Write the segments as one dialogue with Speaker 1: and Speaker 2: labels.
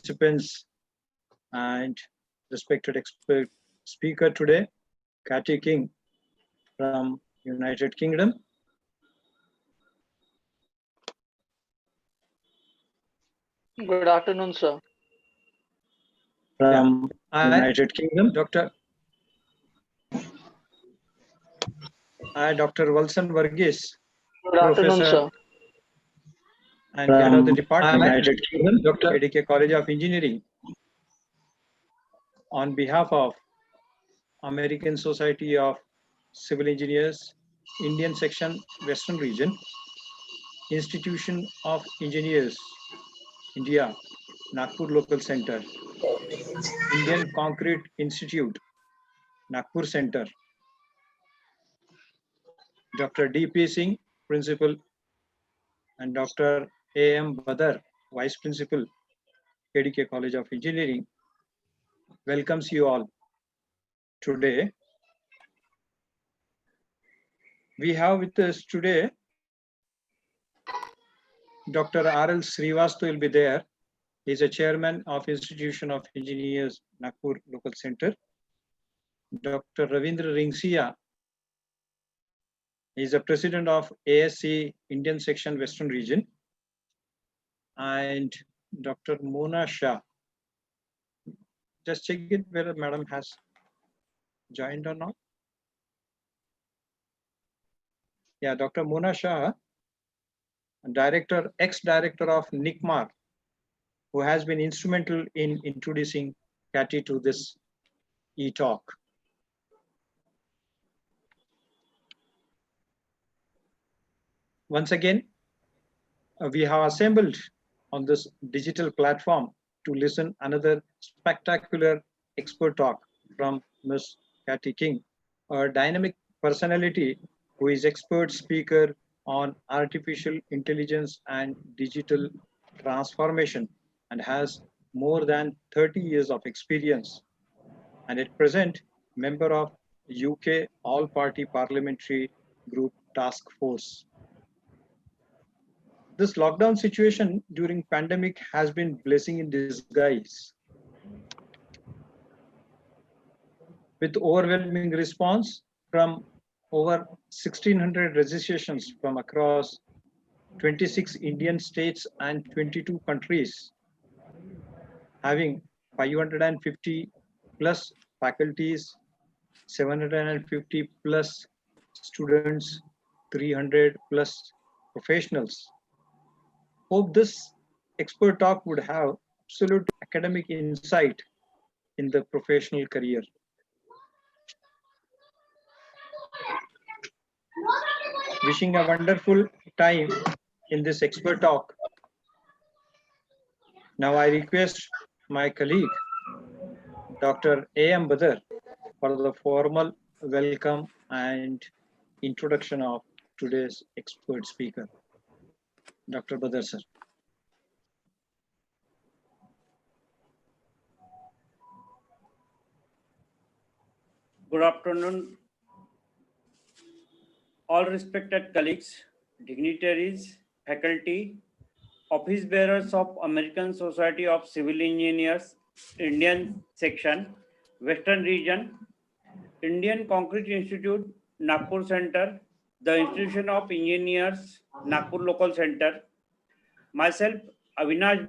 Speaker 1: participants and respected expert speaker today, Cathy King from United Kingdom.
Speaker 2: Good afternoon, sir.
Speaker 1: From United Kingdom, Dr. Walson Varghese.
Speaker 2: Good afternoon,
Speaker 1: Professor
Speaker 2: sir.
Speaker 1: And head of the department, United Kingdom, Dr. ADK College of Engineering. On behalf of American Society of Civil Engineers, Indian Section, Western Region, Institution of Engineers, India, Nagpur Local Center, Indian Concrete Institute, Nagpur Center, Dr. D.P. Singh, Principal, and Dr. A.M. Badar, Vice Principal, ADK College of Engineering, welcomes you all today. We have with us today Dr. R.L. Srivastu will be there. He is a chairman of Institution of Engineers, Nagpur Local Center. Dr. Ravindra Ringsia is the president of ASC Indian Section Western Region. And Dr. Mona Shah. Just check it whether madam has joined or not. Yeah, Dr. Mona Shah, ex-director of NICMAR, who has been instrumental in introducing Cathy to this e-talk. Once again, we have assembled on this digital platform to listen another spectacular expert talk from Ms. Cathy King, a dynamic personality who is expert speaker on artificial intelligence and digital transformation and has more than 30 years of experience, and at present member of UK All-Party Parliamentary Group Task Force. This lockdown situation during pandemic has been blessing in disguise. With overwhelming response from over 1,600 registrations from across 26 Indian states and 22 countries, having 550 plus faculties, 750 plus students, 300 plus professionals. Hope this expert talk would have absolute academic insight in the professional career. Wishing a wonderful time in this expert talk. Now I request my colleague, Dr. A.M. Badar, for the formal welcome and introduction of today's expert speaker. Dr. Badar, sir.
Speaker 3: Good afternoon, all respected colleagues, dignitaries, faculty, office bearers of American Society of Civil Engineers, Indian Section, Western Region, Indian Concrete Institute, Nagpur Center, the Institution of Engineers, Nagpur Local Center, myself, Avinash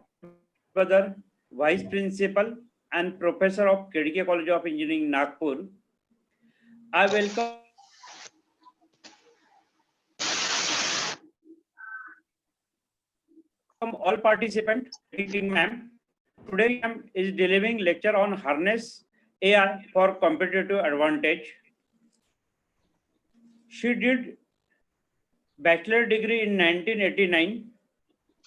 Speaker 3: Badar, Vice Principal and Professor of KDK College of Engineering, Nagpur. I welcome all participants. Ma'am, today ma'am is delivering lecture on harness AI for competitive advantage. She did bachelor degree in 1989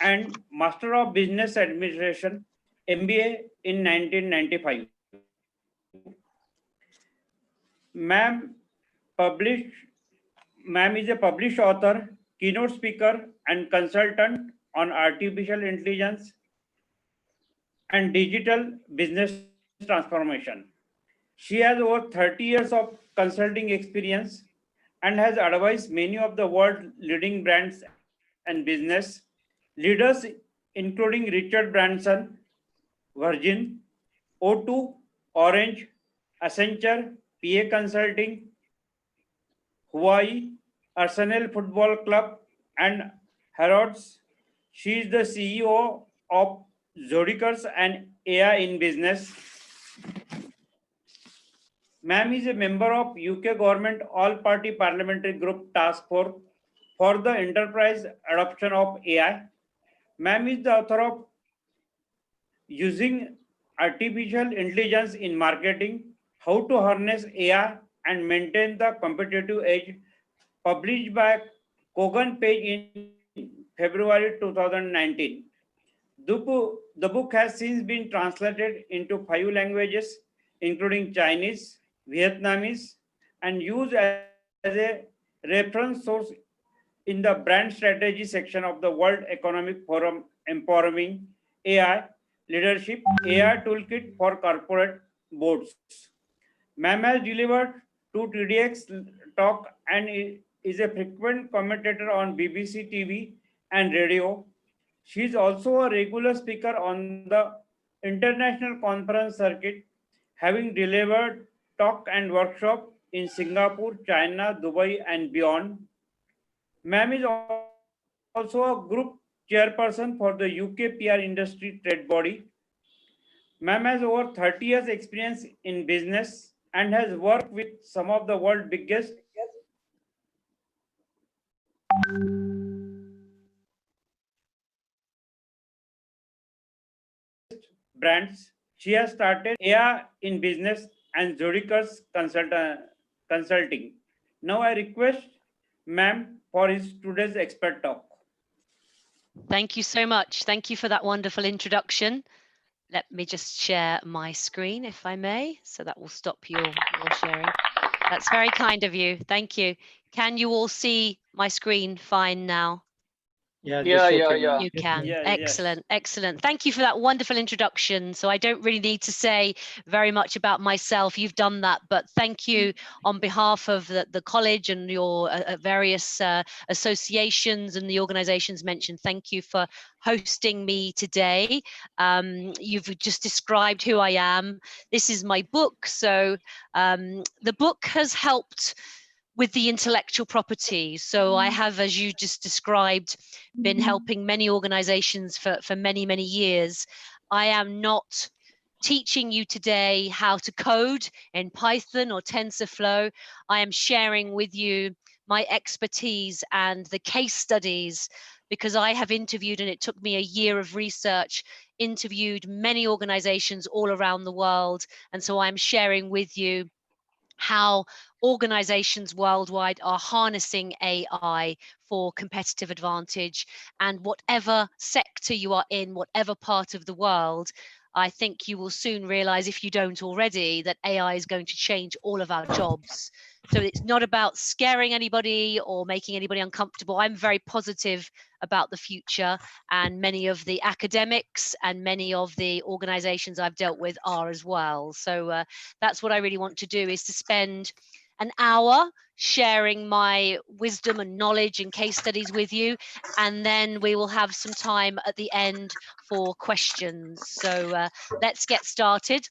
Speaker 3: and Master of Business Administration MBA in 1995. Ma'am is a published author, keynote speaker, and consultant on artificial intelligence and digital business transformation. She has over 30 years of consulting experience and has advised many of the world's leading brands and business leaders, including Richard Branson, Virgin, O2, Orange, Accenture, PA Consulting, Hawaii, Arsenal Football Club, and Harrods. She is the CEO of Zodicers and AI in Business. Ma'am is a member of UK Government All-Party Parliamentary Group Task Force for the Enterprise Adoption of AI. Ma'am is the author of Using Artificial Intelligence in Marketing, How to Harness AI and Maintain the Competitive Edge, published by Kogan Page in February 2019. The book has since been translated into 5 languages, including Chinese, Vietnamese, and used as a reference source in the brand strategy section of the World Economic Forum Empowering AI Leadership AI Toolkit for Corporate Boards. Ma'am has delivered 2 TEDx talk and is a frequent commentator on BBC TV and radio. She is also a regular speaker on the international conference circuit, having delivered talk and workshop in Singapore, China, Dubai, and beyond. Ma'am is also a group chairperson for the UK PR industry trade body. Ma'am has over 30 years experience in business and has worked with some of the world's biggest brands. She has started AI in Business and Zodicers Consulting. Now I request ma'am for his today's expert talk.
Speaker 4: Thank you so much. Thank you for that wonderful introduction. Let me just share my screen, if I may. So that will stop your sharing. That's very kind of you. Thank you. Can you all see my screen fine now?
Speaker 1: Yeah,
Speaker 2: Yeah,
Speaker 1: just
Speaker 2: yeah,
Speaker 1: okay,
Speaker 2: yeah.
Speaker 1: ma'am.
Speaker 4: You
Speaker 1: Yes,
Speaker 4: can.
Speaker 1: ma'am.
Speaker 3: Yeah,
Speaker 4: Excellent,
Speaker 3: yes.
Speaker 4: excellent. Thank you for that wonderful introduction. So I don't really need to say very much about myself. You've done that, but thank you on behalf of the college and your various associations and the organizations mentioned. Thank you for hosting me today. You've just described who I am. This is my book. So the book has helped with the intellectual property. So I have, as you just described, been helping many organizations for many, many years. I am not teaching you today how to code in Python or TensorFlow. I am sharing with you my expertise and the case studies, because I have interviewed, and it took me a year of research, interviewed many organizations all around the world. And so I'm sharing with you how organizations worldwide are harnessing AI for competitive advantage. And whatever sector you are in, whatever part of the world, I think you will soon realize, if you don't already, that AI is going to change all of our jobs. So it's not about scaring anybody or making anybody uncomfortable. I'm very positive about the future, and many of the academics and many of the organizations I've dealt with are as well. So that's what I really want to do, is to spend an hour sharing my wisdom and knowledge and case studies with you, and then we will have some time at the end for questions. So let's get started.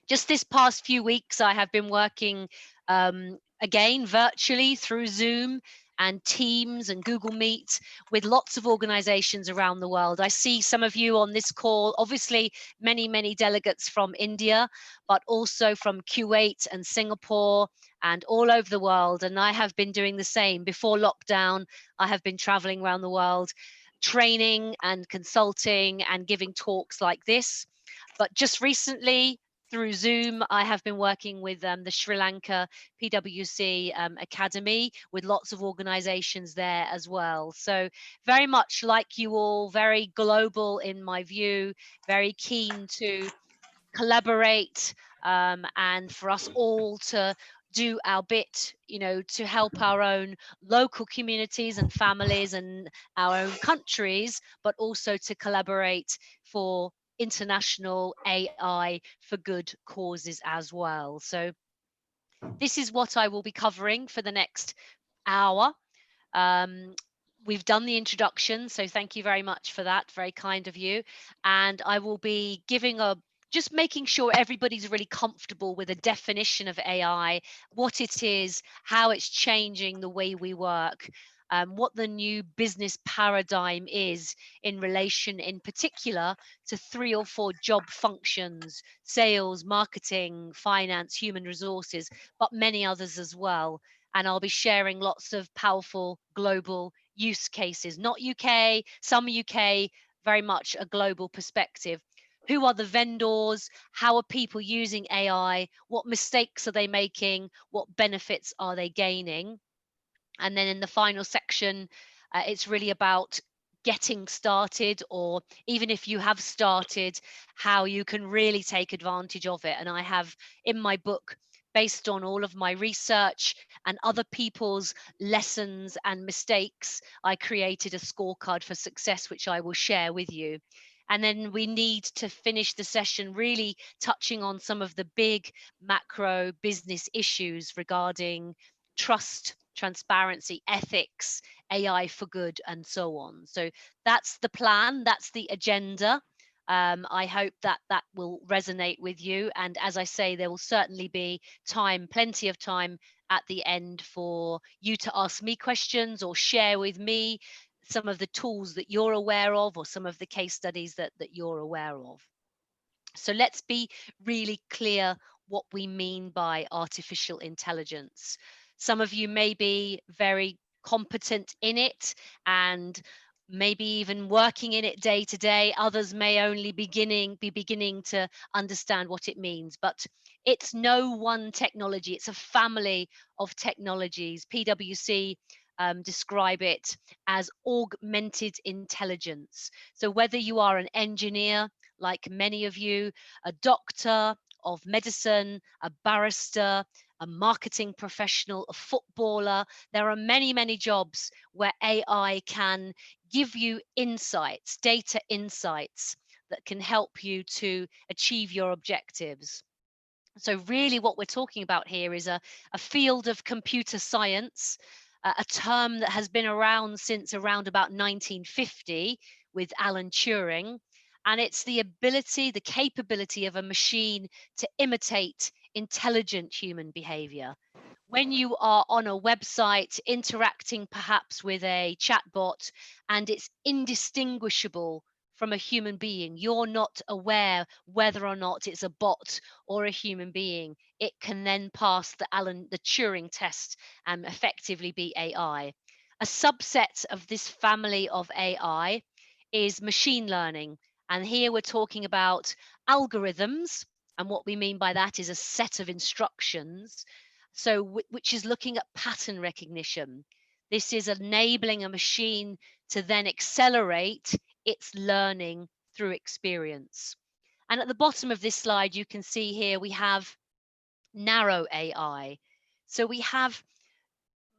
Speaker 4: Just this past few weeks, I have been working again virtually through Zoom and Teams and Google Meet with lots of organizations around the world. I see some of you on this call, obviously many, many delegates from India, but also from Kuwait and Singapore and all over the world. And I have been doing the same. Before lockdown, I have been traveling around the world, training and consulting and giving talks like this. But just recently, through Zoom, I have been working with the Sri Lanka PwC Academy, with lots of organizations there as well. So very much like you all, very global in my view, very keen to collaborate and for us all to do our bit, to help our own local communities and families and our own countries, but also to collaborate for international AI for good causes as well. So this is what I will be covering for the next hour. we've done the introduction, so thank you very much for that. Very kind of you. And I will be giving just making sure everybody's really comfortable with a definition of AI, what it is, how it's changing the way we work, what the new business paradigm is in relation, in particular, to 3 or 4 job functions: sales, marketing, finance, human resources, but many others as well. And I'll be sharing lots of powerful global use cases, not UK, some UK, very much a global perspective. Who are the vendors? How are people using AI? What mistakes are they making? What benefits are they gaining? And then in the final section, it's really about getting started, or even if you have started, how you can really take advantage of it. And I have in my book, based on all of my research and other people's lessons and mistakes, I created a scorecard for success, which I will share with you. And then we need to finish the session really touching on some of the big macro business issues regarding trust, transparency, ethics, AI for good, and so on. So that's the plan, that's the agenda. I hope that that will resonate with you. And as I say, there will certainly be time, plenty of time at the end for you to ask me questions or share with me some of the tools that you're aware of, or some of the case studies that you're aware of. So let's be really clear what we mean by artificial intelligence. Some of you may be very competent in it and maybe even working in it day to day. Others may only be beginning to understand what it means, but it's no one technology. It's a family of technologies. PwC describe it as augmented intelligence. So whether you are an engineer, like many of you, a doctor of medicine, a barrister, a marketing professional, a footballer, there are many, many jobs where AI can give you insights, data insights that can help you to achieve your objectives. So really what we're talking about here is a field of computer science, a term that has been around since around about 1950 with Alan Turing. And it's the ability, the capability of a machine to imitate intelligent human behavior. When you are on a website interacting perhaps with a chatbot and it's indistinguishable from a human being, you're not aware whether or not it's a bot or a human being, it can then pass the Turing test and effectively be AI. A subset of this family of AI is machine learning. And here we're talking about algorithms. And what we mean by that is a set of instructions. So, which is looking at pattern recognition. This is enabling a machine to then accelerate its learning through experience. And at the bottom of this slide, you can see here we have narrow AI. So we have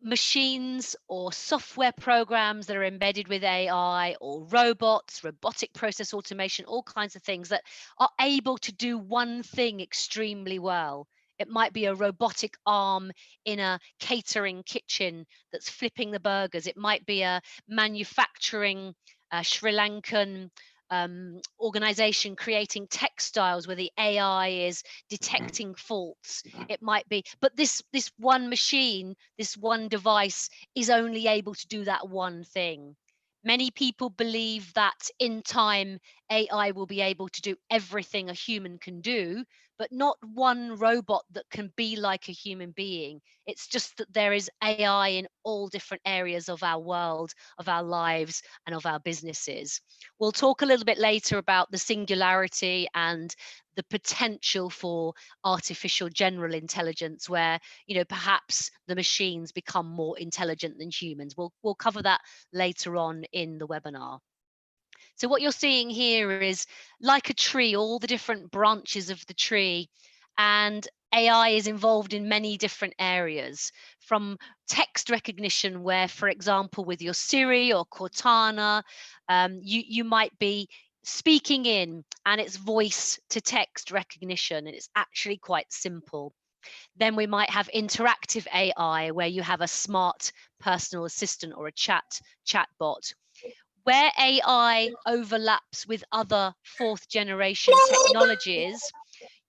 Speaker 4: machines or software programs that are embedded with AI, or robots, robotic process automation, all kinds of things that are able to do one thing extremely well. It might be a robotic arm in a catering kitchen that's flipping the burgers. It might be a manufacturing Sri Lankan organization creating textiles where the AI is detecting faults. It might be, but this one machine, this one device is only able to do that one thing. Many people believe that in time AI will be able to do everything a human can do, but not one robot that can be like a human being. It's just that there is AI in all different areas of our world, of our lives, and of our businesses. We'll talk a little bit later about the singularity and the potential for artificial general intelligence, where perhaps the machines become more intelligent than humans. We'll cover that later on in the webinar. So what you're seeing here is like a tree, all the different branches of the tree, and AI is involved in many different areas, from text recognition, where, for example, with your Siri or Cortana, you might be speaking in and it's voice to text recognition, and it's actually quite simple. Then we might have interactive AI, where you have a smart personal assistant or a chatbot. Where AI overlaps with other fourth generation technologies,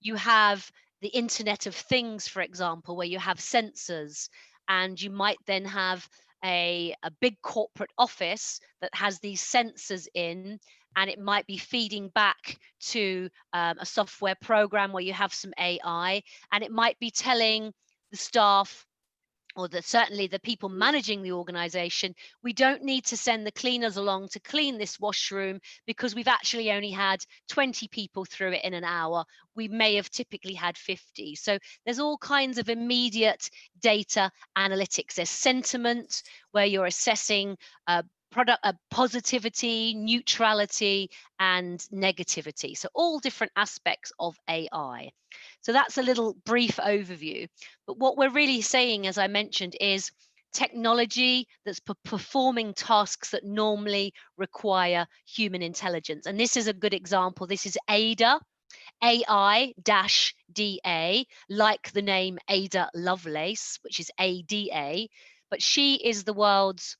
Speaker 4: you have the Internet of Things, for example, where you have sensors, and you might then have a big corporate office that has these sensors in, and it might be feeding back to a software program where you have some AI, and it might be telling the staff, or certainly the people managing the organization, we don't need to send the cleaners along to clean this washroom because we've actually only had 20 people through it in an hour. We may have typically had 50. So there's all kinds of immediate data analytics. There's sentiment, where you're assessing product positivity, neutrality, and negativity. So all different aspects of AI. So that's a little brief overview. But what we're really saying, as I mentioned, is technology that's performing tasks that normally require human intelligence. And this is a good example. This is Ada, AI-DA, like the name Ada Lovelace, which is ADA, but she is the world's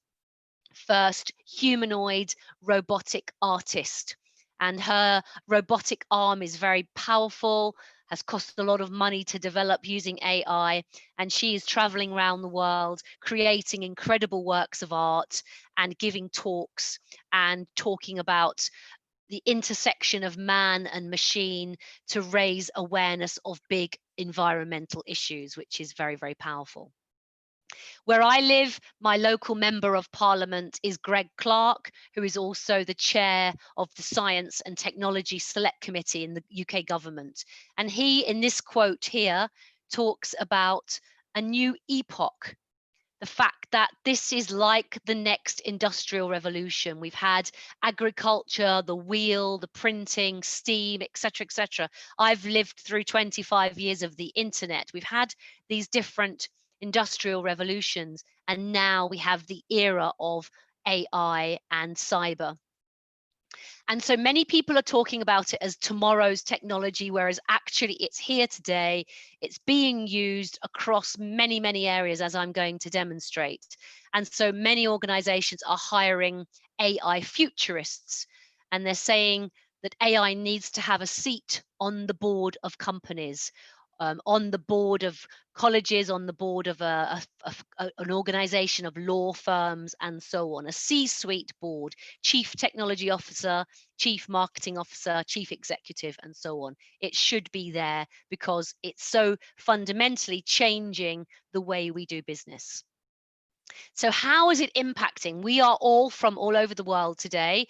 Speaker 4: first humanoid robotic artist. And her robotic arm is very powerful, has cost a lot of money to develop using AI. And she is traveling around the world, creating incredible works of art and giving talks and talking about the intersection of man and machine to raise awareness of big environmental issues, which is very, very powerful. Where I live, my local member of parliament is Greg Clark, who is also the chair of the Science and Technology Select Committee in the UK government. And he, in this quote here, talks about a new epoch, the fact that this is like the next industrial revolution. We've had agriculture, the wheel, the printing, steam, etc., etc. I've lived through 25 years of the internet. We've had these different industrial revolutions, and now we have the era of AI and cyber. And so many people are talking about it as tomorrow's technology, whereas actually it's here today. It's being used across many, many areas, as I'm going to demonstrate. And so many organizations are hiring AI futurists, and they're saying that AI needs to have a seat on the board of companies, on the board of colleges, on the board of an organization of law firms, and so on, a C-suite board, chief technology officer, chief marketing officer, chief executive, and so on. It should be there because it's so fundamentally changing the way we do business. So how is it impacting? We are all from all over the world today.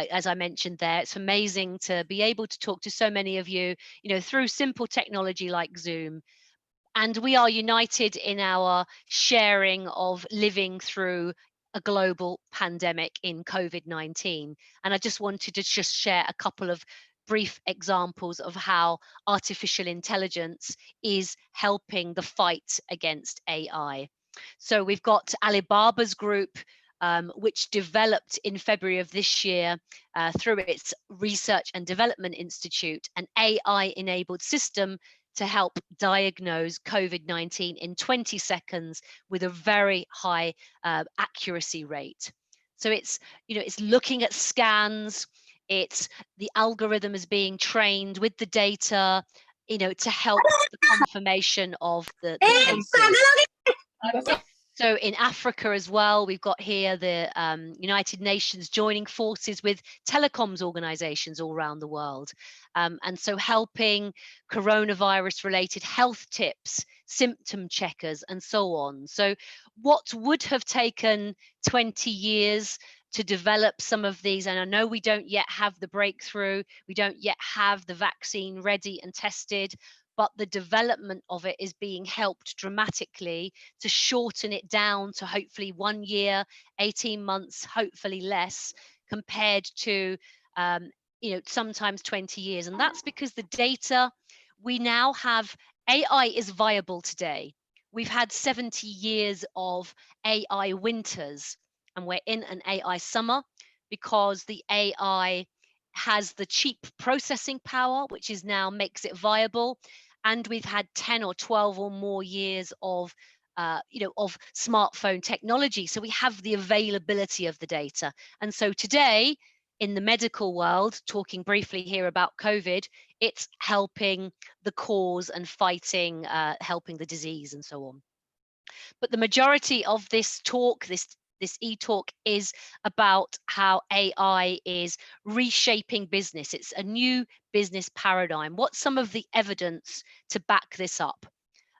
Speaker 4: As I mentioned there, it's amazing to be able to talk to so many of you, through simple technology like Zoom. And we are united in our sharing of living through a global pandemic in COVID-19. And I just wanted to just share a couple of brief examples of how artificial intelligence is helping the fight against AI. So we've got Alibaba's group, which developed in February of this year through its Research and Development Institute, an AI-enabled system to help diagnose COVID-19 in 20 seconds with a very high accuracy rate. So it's looking at scans, the algorithm is being trained with the data, to help the confirmation of the cases. So in Africa as well, we've got here the United Nations joining forces with telecoms organizations all around the world. And so helping coronavirus related health tips, symptom checkers, and so on. So what would have taken 20 years to develop some of these, and I know we don't yet have the breakthrough, we don't yet have the vaccine ready and tested, but the development of it is being helped dramatically to shorten it down to hopefully 1 year, 18 months, hopefully less, compared to sometimes 20 years. And that's because the data we now have, AI is viable today. We've had 70 years of AI winters, and we're in an AI summer because the AI has the cheap processing power, which is now makes it viable. and we've had 10 or 12 or more years of of smartphone technology. So we have the availability of the data. And so today, in the medical world, talking briefly here about COVID, it's helping the cause and fighting, helping the disease and so on. But the majority of this talk, this e-talk, is about how AI is reshaping business. It's a new business paradigm. What's some of the evidence to back this up?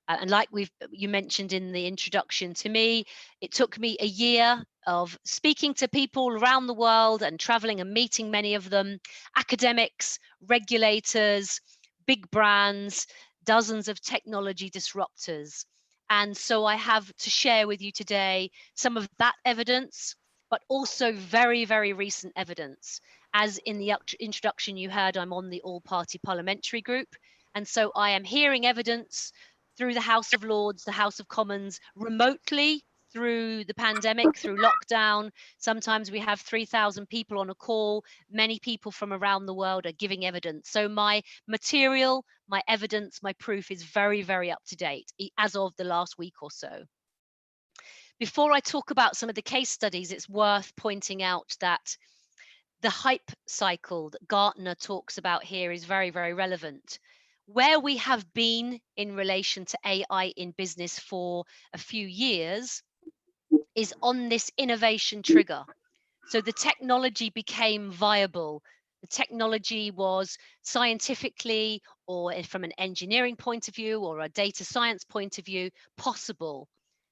Speaker 4: And like you mentioned in the introduction to me, it took me a year of speaking to people around the world and traveling and meeting many of them, academics, regulators, big brands, dozens of technology disruptors. And so I have to share with you today some of that evidence, but also very, very recent evidence. As in the introduction you heard, I'm on the all-party parliamentary group. And so I am hearing evidence through the House of Lords, the House of Commons, remotely through the pandemic, through lockdown. Sometimes we have 3,000 people on a call. Many people from around the world are giving evidence. So my material, my evidence, my proof is very, very up to date as of the last week or so. Before I talk about some of the case studies, it's worth pointing out that the hype cycle that Gartner talks about here is very, very relevant. Where we have been in relation to AI in business for a few years is on this innovation trigger. So the technology became viable. The technology was scientifically, or from an engineering point of view, or a data science point of view, possible.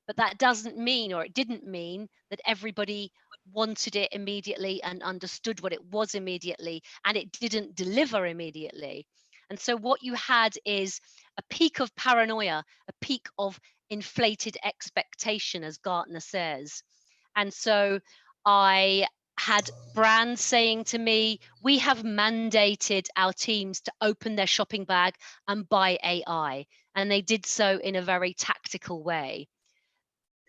Speaker 4: But that doesn't mean, or it didn't mean, that everybody wanted it immediately and understood what it was immediately, and it didn't deliver immediately. And so what you had is a peak of paranoia, a peak of inflated expectation, as Gartner says. And so I had brands saying to me, we have mandated our teams to open their shopping bag and buy AI. And they did so in a very tactical way.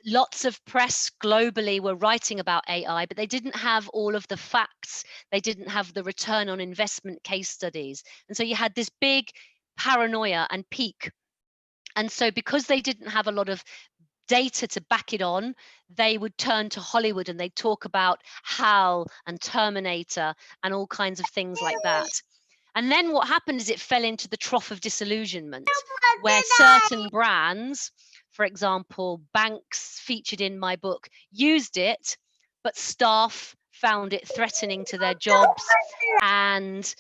Speaker 4: Lots of press globally were writing about AI, but they didn't have all of the facts. They didn't have the return on investment case studies. And so you had this big paranoia and peak. And so because they didn't have a lot of data to back it on, they would turn to Hollywood and they'd talk about HAL and Terminator and all kinds of things like that. And then what happened is it fell into the trough of disillusionment, where certain brands, for example, banks featured in my book, used it, but staff found it threatening to their jobs, and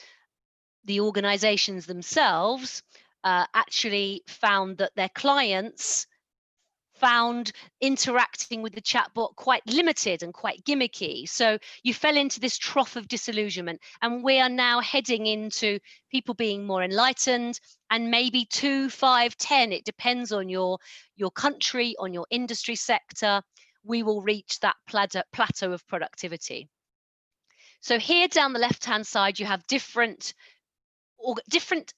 Speaker 4: the organizations themselves actually found that their clients found interacting with the chatbot quite limited and quite gimmicky. So you fell into this trough of disillusionment, and we are now heading into people being more enlightened, and maybe 2, 5, 10, it depends on your country, on your industry sector, we will reach that plateau of productivity. So here down the left-hand side, you have different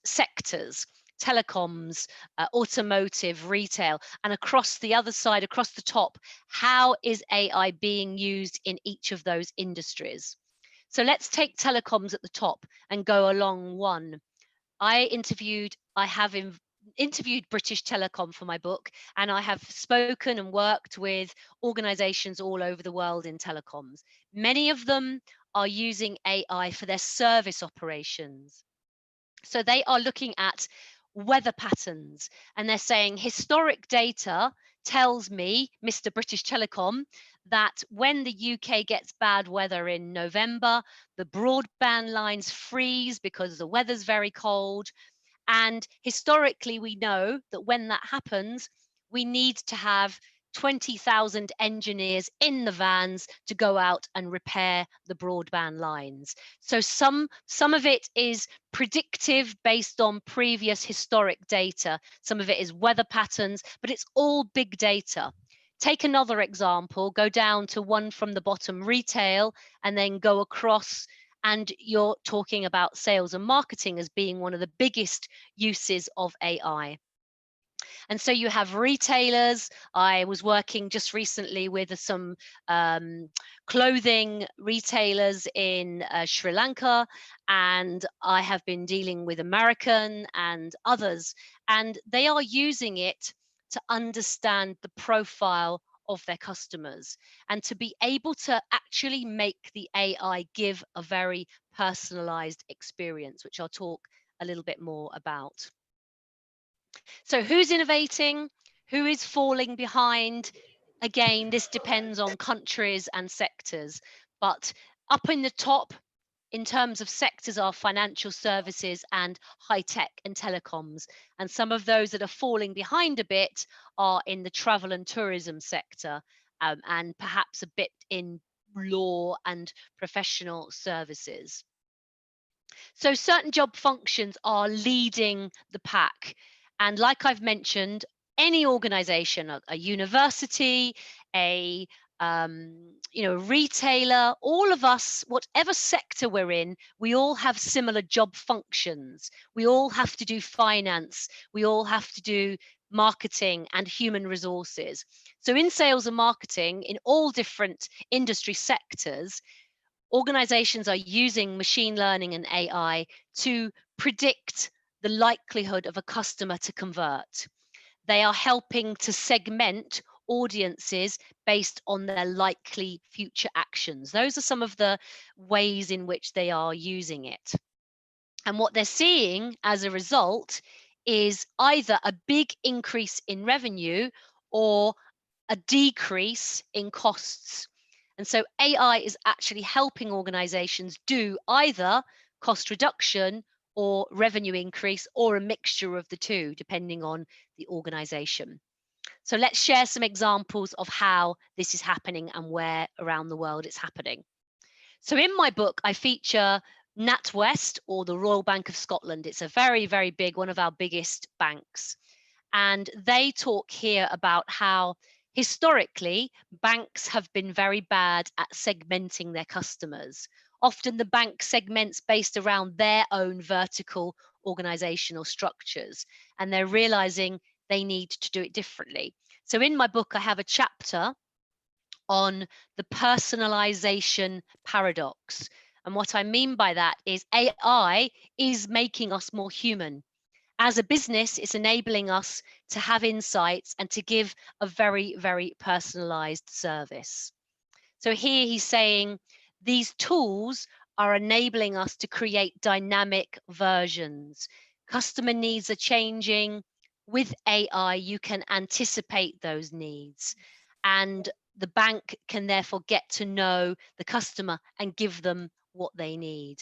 Speaker 4: sectors: telecoms, automotive, retail, and across the other side, across the top, how is AI being used in each of those industries? So let's take telecoms at the top and go along one. I have interviewed British Telecom for my book, and I have spoken and worked with organizations all over the world in telecoms. Many of them are using AI for their service operations. So they are looking at weather patterns, and they're saying historic data tells me, Mr. British Telecom, that when the UK gets bad weather in November, the broadband lines freeze because the weather's very cold. And historically, we know that when that happens, we need to have 20,000 engineers in the vans to go out and repair the broadband lines. So some of it is predictive based on previous historic data. Some of it is weather patterns, but it's all big data. Take another example, go down to one from the bottom, retail, and then go across, and you're talking about sales and marketing as being one of the biggest uses of AI. And so you have retailers. I was working just recently with some clothing retailers in Sri Lanka, and I have been dealing with American and others, and they are using it to understand the profile of their customers and to be able to actually make the AI give a very personalized experience, which I'll talk a little bit more about. So who's innovating? Who is falling behind? Again, this depends on countries and sectors, but up in the top in terms of sectors are financial services and high tech and telecoms. And some of those that are falling behind a bit are in the travel and tourism sector, and perhaps a bit in law and professional services. So certain job functions are leading the pack. And like I've mentioned, any organization, a university, a retailer, all of us, whatever sector we're in, we all have similar job functions. We all have to do finance. We all have to do marketing and human resources. So in sales and marketing, in all different industry sectors, organizations are using machine learning and AI to predict the likelihood of a customer to convert. They are helping to segment audiences based on their likely future actions. Those are some of the ways in which they are using it. And what they're seeing as a result is either a big increase in revenue or a decrease in costs. And so AI is actually helping organizations do either cost reduction or revenue increase, or a mixture of the two, depending on the organization. So let's share some examples of how this is happening and where around the world it's happening. So in my book, I feature NatWest, or the Royal Bank of Scotland. It's a very, very big, one of our biggest banks. And they talk here about how historically banks have been very bad at segmenting their customers. Often the bank segments based around their own vertical organizational structures, and they're realizing they need to do it differently. So in my book, I have a chapter on the personalization paradox. And what I mean by that is AI is making us more human. As a business, it's enabling us to have insights and to give a very, very personalized service. So here he's saying these tools are enabling us to create dynamic versions. Customer needs are changing. With AI, you can anticipate those needs. And the bank can therefore get to know the customer and give them what they need.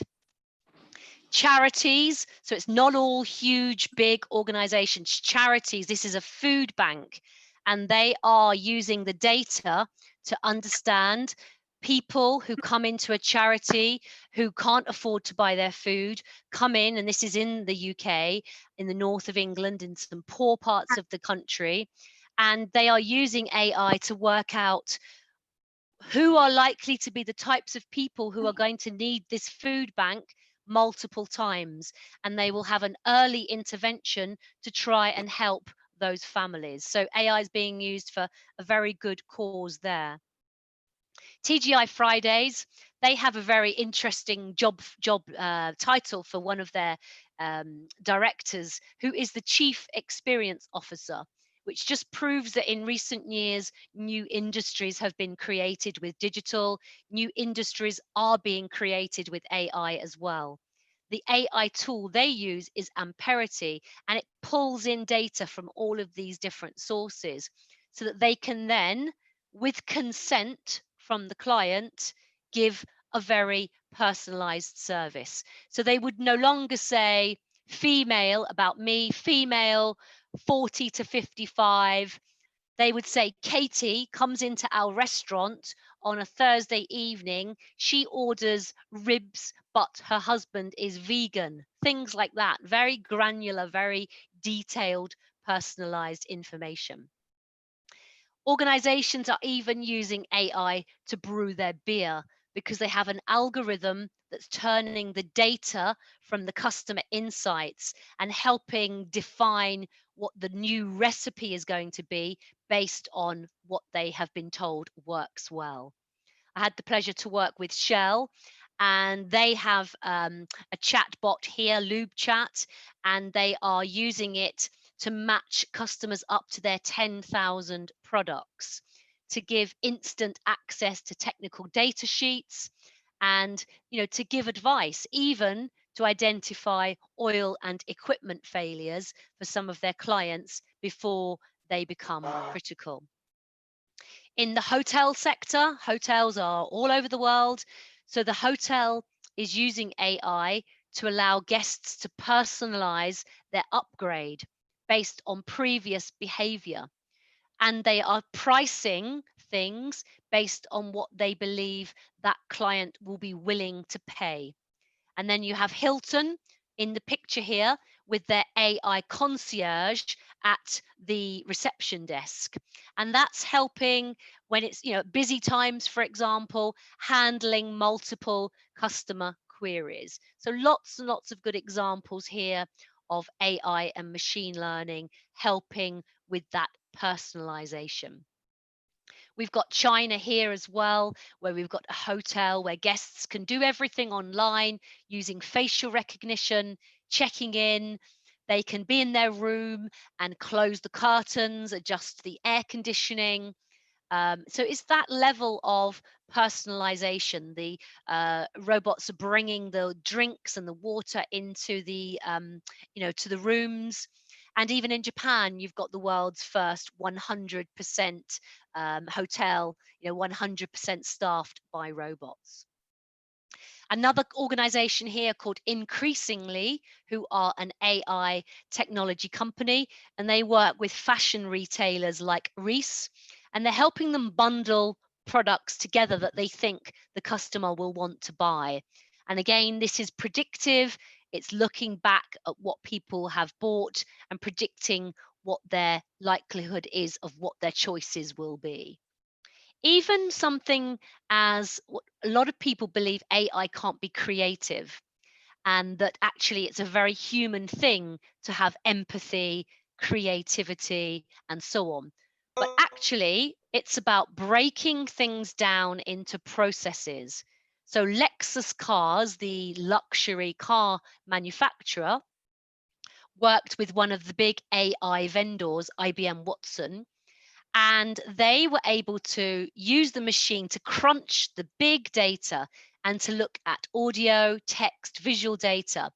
Speaker 4: Charities, so it's not all huge, big organizations. Charities, this is a food bank, and they are using the data to understand people who come into a charity who can't afford to buy their food, come in, and this is in the UK, in the north of England, in some poor parts of the country, and they are using AI to work out who are likely to be the types of people who are going to need this food bank multiple times, and they will have an early intervention to try and help those families. So AI is being used for a very good cause there. TGI Fridays, they have a very interesting job title for one of their directors, who is the Chief Experience Officer, which just proves that in recent years, new industries have been created with digital, new industries are being created with AI as well. The AI tool they use is Amperity, and it pulls in data from all of these different sources so that they can then, with consent from the client, give a very personalized service. So they would no longer say female about me, female 40 to 55. They would say Katie comes into our restaurant on a Thursday evening. She orders ribs, but her husband is vegan. Things like that. Very granular, very detailed, personalized information. Organizations are even using AI to brew their beer because they have an algorithm that's turning the data from the customer insights and helping define what the new recipe is going to be based on what they have been told works well. I had the pleasure to work with Shell, and they have a chat bot here, Lube Chat, and they are using it to match customers up to their 10,000 products, to give instant access to technical data sheets, and to give advice, even to identify oil and equipment failures for some of their clients before they become critical. In the hotel sector, hotels are all over the world. So the hotel is using AI to allow guests to personalize their upgrade based on previous behavior. And they are pricing things based on what they believe that client will be willing to pay. And then you have Hilton in the picture here with their AI concierge at the reception desk. And that's helping when it's, busy times, for example, handling multiple customer queries. So lots and lots of good examples here of AI and machine learning helping with that personalization. We've got China here as well, where we've got a hotel where guests can do everything online using facial recognition, checking in. They can be in their room and close the curtains, adjust the air conditioning. So it's that level of personalization. The robots are bringing the drinks and the water into the, to the rooms. And even in Japan, you've got the world's first 100% hotel, 100% staffed by robots. Another organization here called Increasingly, who are an AI technology company, and they work with fashion retailers like Reiss, and they're helping them bundle products together that they think the customer will want to buy. And again, this is predictive. It's looking back at what people have bought and predicting what their likelihood is of what their choices will be. Even something as what a lot of people believe AI can't be creative, and that actually it's a very human thing to have empathy, creativity, and so on. But actually, it's about breaking things down into processes. So Lexus cars, the luxury car manufacturer, worked with one of the big AI vendors, IBM Watson, and they were able to use the machine to crunch the big data and to look at audio, text, visual data.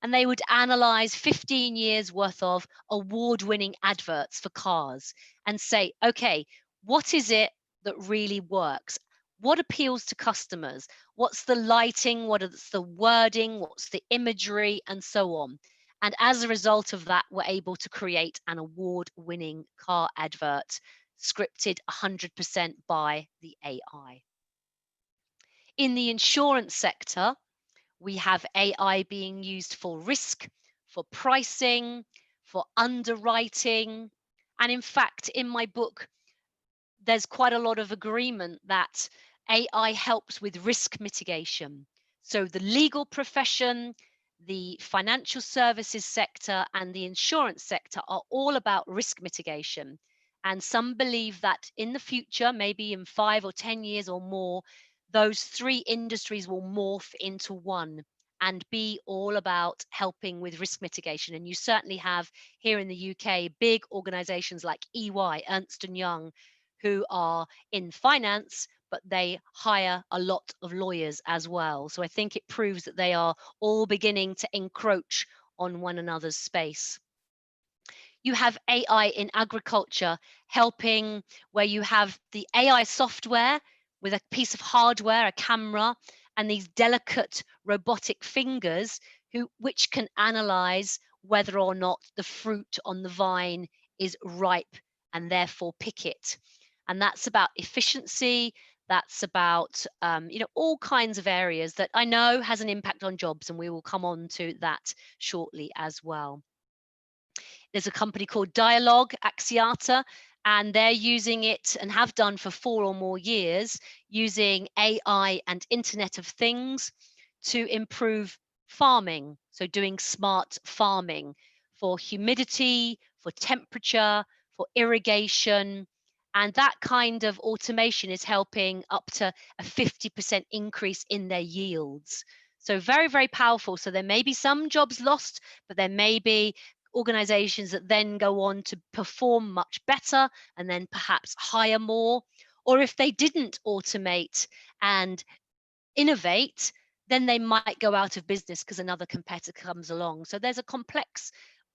Speaker 4: And they would analyze 15 years worth of award-winning adverts for cars and say, okay, what is it that really works? What appeals to customers? What's the lighting? What is the wording? What's the imagery? And so on. And as a result of that, we're able to create an award-winning car advert scripted 100% by the AI. In the insurance sector, we have AI being used for risk, for pricing, for underwriting. And in fact, in my book, there's quite a lot of agreement that AI helps with risk mitigation. So the legal profession, the financial services sector, and the insurance sector are all about risk mitigation. And some believe that in the future, maybe in 5 or 10 years or more, those three industries will morph into one and be all about helping with risk mitigation. And you certainly have here in the UK, big organizations like EY, Ernst & Young, who are in finance, but they hire a lot of lawyers as well. So I think it proves that they are all beginning to encroach on one another's space. You have AI in agriculture helping, where you have the AI software with a piece of hardware, a camera, and these delicate robotic fingers which can analyze whether or not the fruit on the vine is ripe and therefore pick it. And that's about efficiency. That's about all kinds of areas that I know has an impact on jobs, and we will come on to that shortly as well. There's a company called Dialogue, Axiata, and they're using it and have done for 4 or more years, using AI and Internet of Things to improve farming, so doing smart farming for humidity, for temperature, for irrigation. And that kind of automation is helping up to a 50% increase in their yields. So very, very powerful. So there may be some jobs lost, but there may be organizations that then go on to perform much better and then perhaps hire more. Or if they didn't automate and innovate, then they might go out of business because another competitor comes along. So there's a complex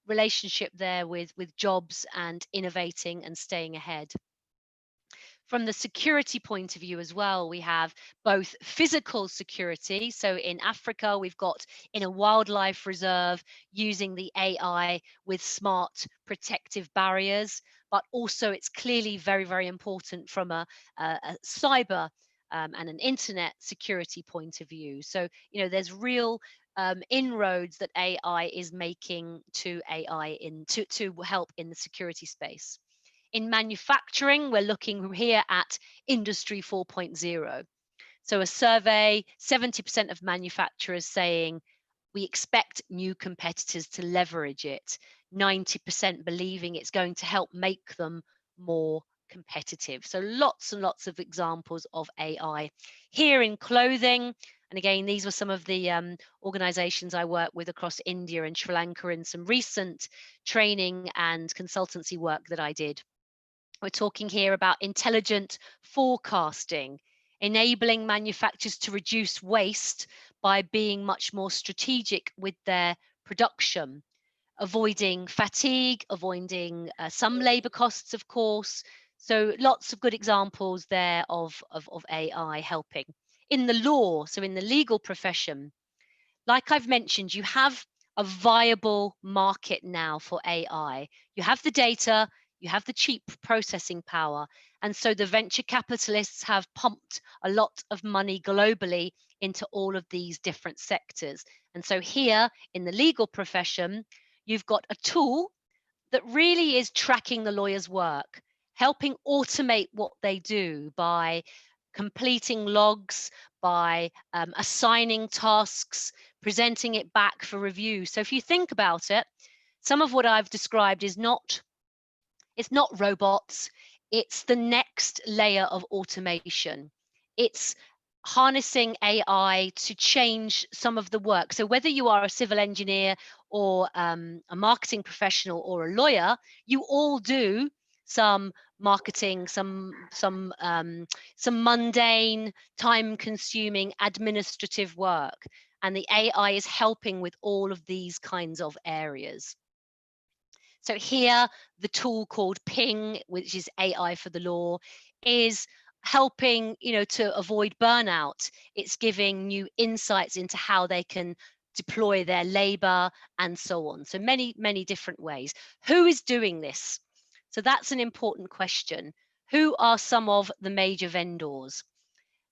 Speaker 4: relationship there with jobs and innovating and staying ahead. From the security point of view as well, we have both physical security. So in Africa, we've got in a wildlife reserve using the AI with smart protective barriers, but also it's clearly very, very important from a cyber and an internet security point of view. So, you know, there's real inroads that AI is making to AI to help in the security space. In manufacturing, we're looking here at Industry 4.0. So a survey, 70% of manufacturers saying we expect new competitors to leverage it, 90% believing it's going to help make them more competitive. So lots and lots of examples of AI. Here in clothing, and again, these were some of the organizations I work with across India and Sri Lanka in some recent training and consultancy work that I did. We're talking here about intelligent forecasting, enabling manufacturers to reduce waste by being much more strategic with their production, avoiding fatigue, avoiding some labor costs, of course. So lots of good examples there of AI helping. In the law, so in the legal profession, like I've mentioned, you have a viable market now for AI. You have the data, you have the cheap processing power. And so the venture capitalists have pumped a lot of money globally into all of these different sectors. And so here in the legal profession, you've got a tool that really is tracking the lawyer's work, helping automate what they do by completing logs, by assigning tasks, presenting it back for review. So if you think about it, some of what I've described is it's not robots, it's the next layer of automation. It's harnessing AI to change some of the work. So whether you are a civil engineer or a marketing professional or a lawyer, you all do some marketing, some mundane, time-consuming administrative work. And the AI is helping with all of these kinds of areas. So here, the tool called Ping, which is AI for the law, is helping, you know, to avoid burnout. It's giving new insights into how they can deploy their labor and so on. So many, many different ways. Who is doing this? So that's an important question. Who are some of the major vendors?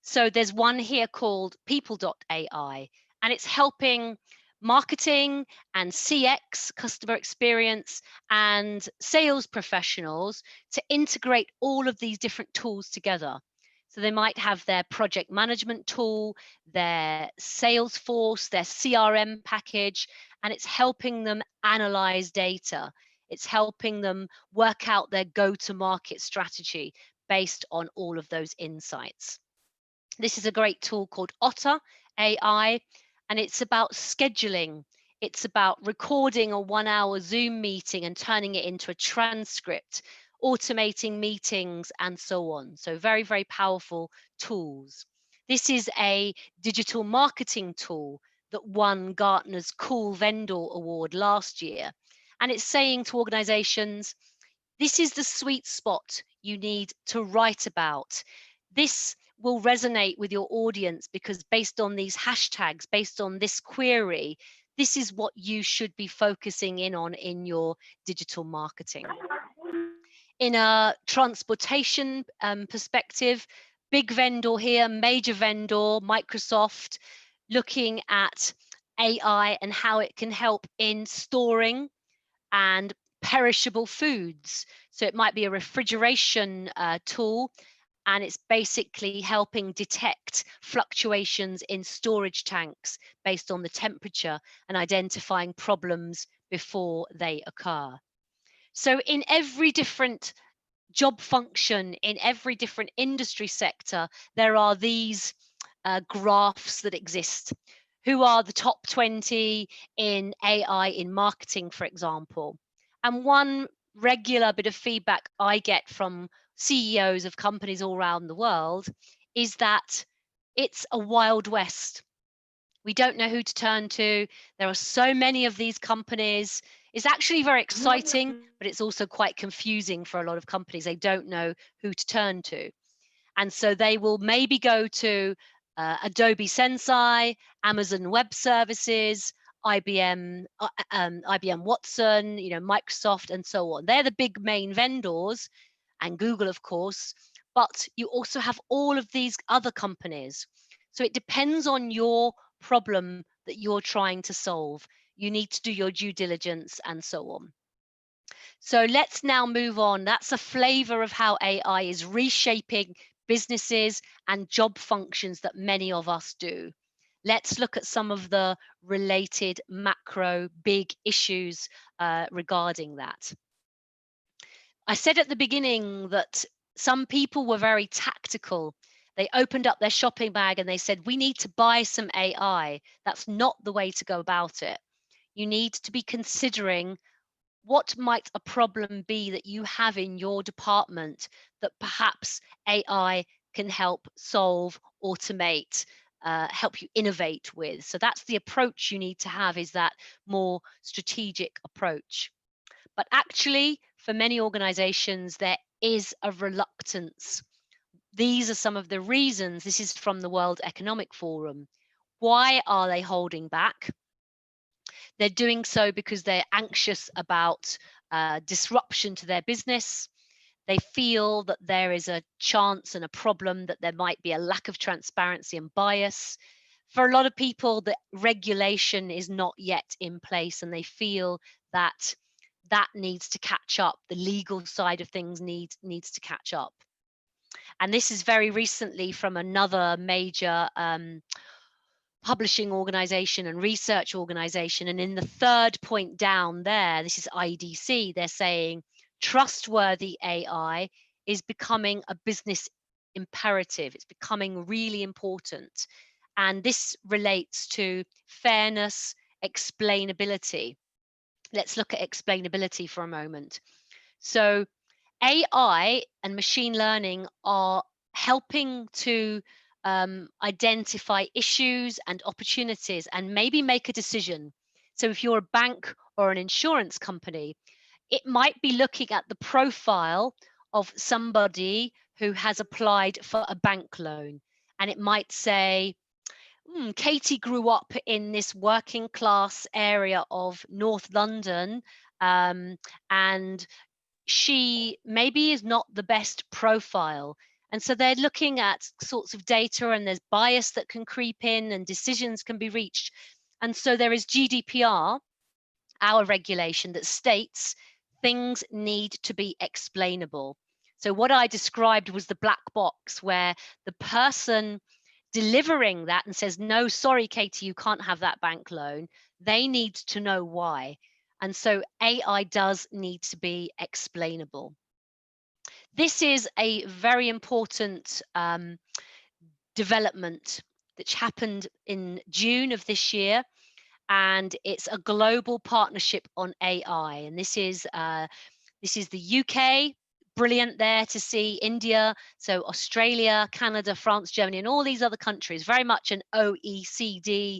Speaker 4: So there's one here called Peopleai, and it's helping marketing and CX, customer experience, and sales professionals to integrate all of these different tools together. So they might have their project management tool, their Salesforce, their CRM package, and it's helping them analyze data. It's helping them work out their go-to-market strategy based on all of those insights. This is a great tool called Otter AI, and it's about scheduling. It's about recording a 1-hour Zoom meeting and turning it into a transcript, automating meetings, and so on. So very, very powerful tools. This is a digital marketing tool that won Gartner's Cool Vendor Award last year. And it's saying to organizations, this is the sweet spot you need to write about. This will resonate with your audience because based on these hashtags, based on this query, this is what you should be focusing in on in your digital marketing. In a transportation perspective, big vendor here, major vendor, Microsoft, looking at AI and how it can help in storing and perishable foods. So it might be a refrigeration tool and it's basically helping detect fluctuations in storage tanks based on the temperature and identifying problems before they occur. So in every different job function, in every different industry sector, there are these graphs that exist. Who are the top 20 in AI in marketing, for example? And one regular bit of feedback I get from CEOs of companies all around the world is that it's a wild west. We don't know who to turn to. There are so many of these companies. It's actually very exciting, but it's also quite confusing for a lot of companies. They don't know who to turn to. And so they will maybe go to Adobe Sensei, Amazon Web Services, IBM Watson, Microsoft, and so on. They're the big main vendors, and Google, of course. But you also have all of these other companies. So it depends on your problem that you're trying to solve. You need to do your due diligence and so on. So let's now move on. That's a flavor of how AI is reshaping businesses and job functions that many of us do. Let's look at some of the related macro big issues regarding that. I said at the beginning that some people were very tactical. They opened up their shopping bag and they said, we need to buy some AI. That's not the way to go about it. You need to be considering what might a problem be that you have in your department that perhaps AI can help solve, automate, help you innovate with. So that's the approach you need to have, is that more strategic approach. But actually, for many organizations, there is a reluctance. These are some of the reasons. This is from the World Economic Forum. Why are they holding back? They're doing so because they're anxious about disruption to their business. They feel that there is a chance and a problem that there might be a lack of transparency and bias. For a lot of people, the regulation is not yet in place, and they feel that that needs to catch up. The legal side of things needs to catch up. And this is very recently from another major publishing organization and research organization. And in the third point down there, this is IDC, they're saying trustworthy AI is becoming a business imperative. It's becoming really important. And this relates to fairness, explainability. Let's look at explainability for a moment. So AI and machine learning are helping to identify issues and opportunities and maybe make a decision. So if you're a bank or an insurance company, it might be looking at the profile of somebody who has applied for a bank loan. And it might say, Katie grew up in this working class area of North London, and she maybe is not the best profile. And so they're looking at sorts of data, and there's bias that can creep in and decisions can be reached. And so there is GDPR, our regulation, that states things need to be explainable. So what I described was the black box, where the person delivering that and says, no, sorry, Katie, you can't have that bank loan, they need to know why. And so AI does need to be explainable. This is a very important development which happened in June of this year, and it's a global partnership on AI. And this is the UK. Brilliant there to see India, so Australia, Canada, France, Germany, and all these other countries, very much an OECD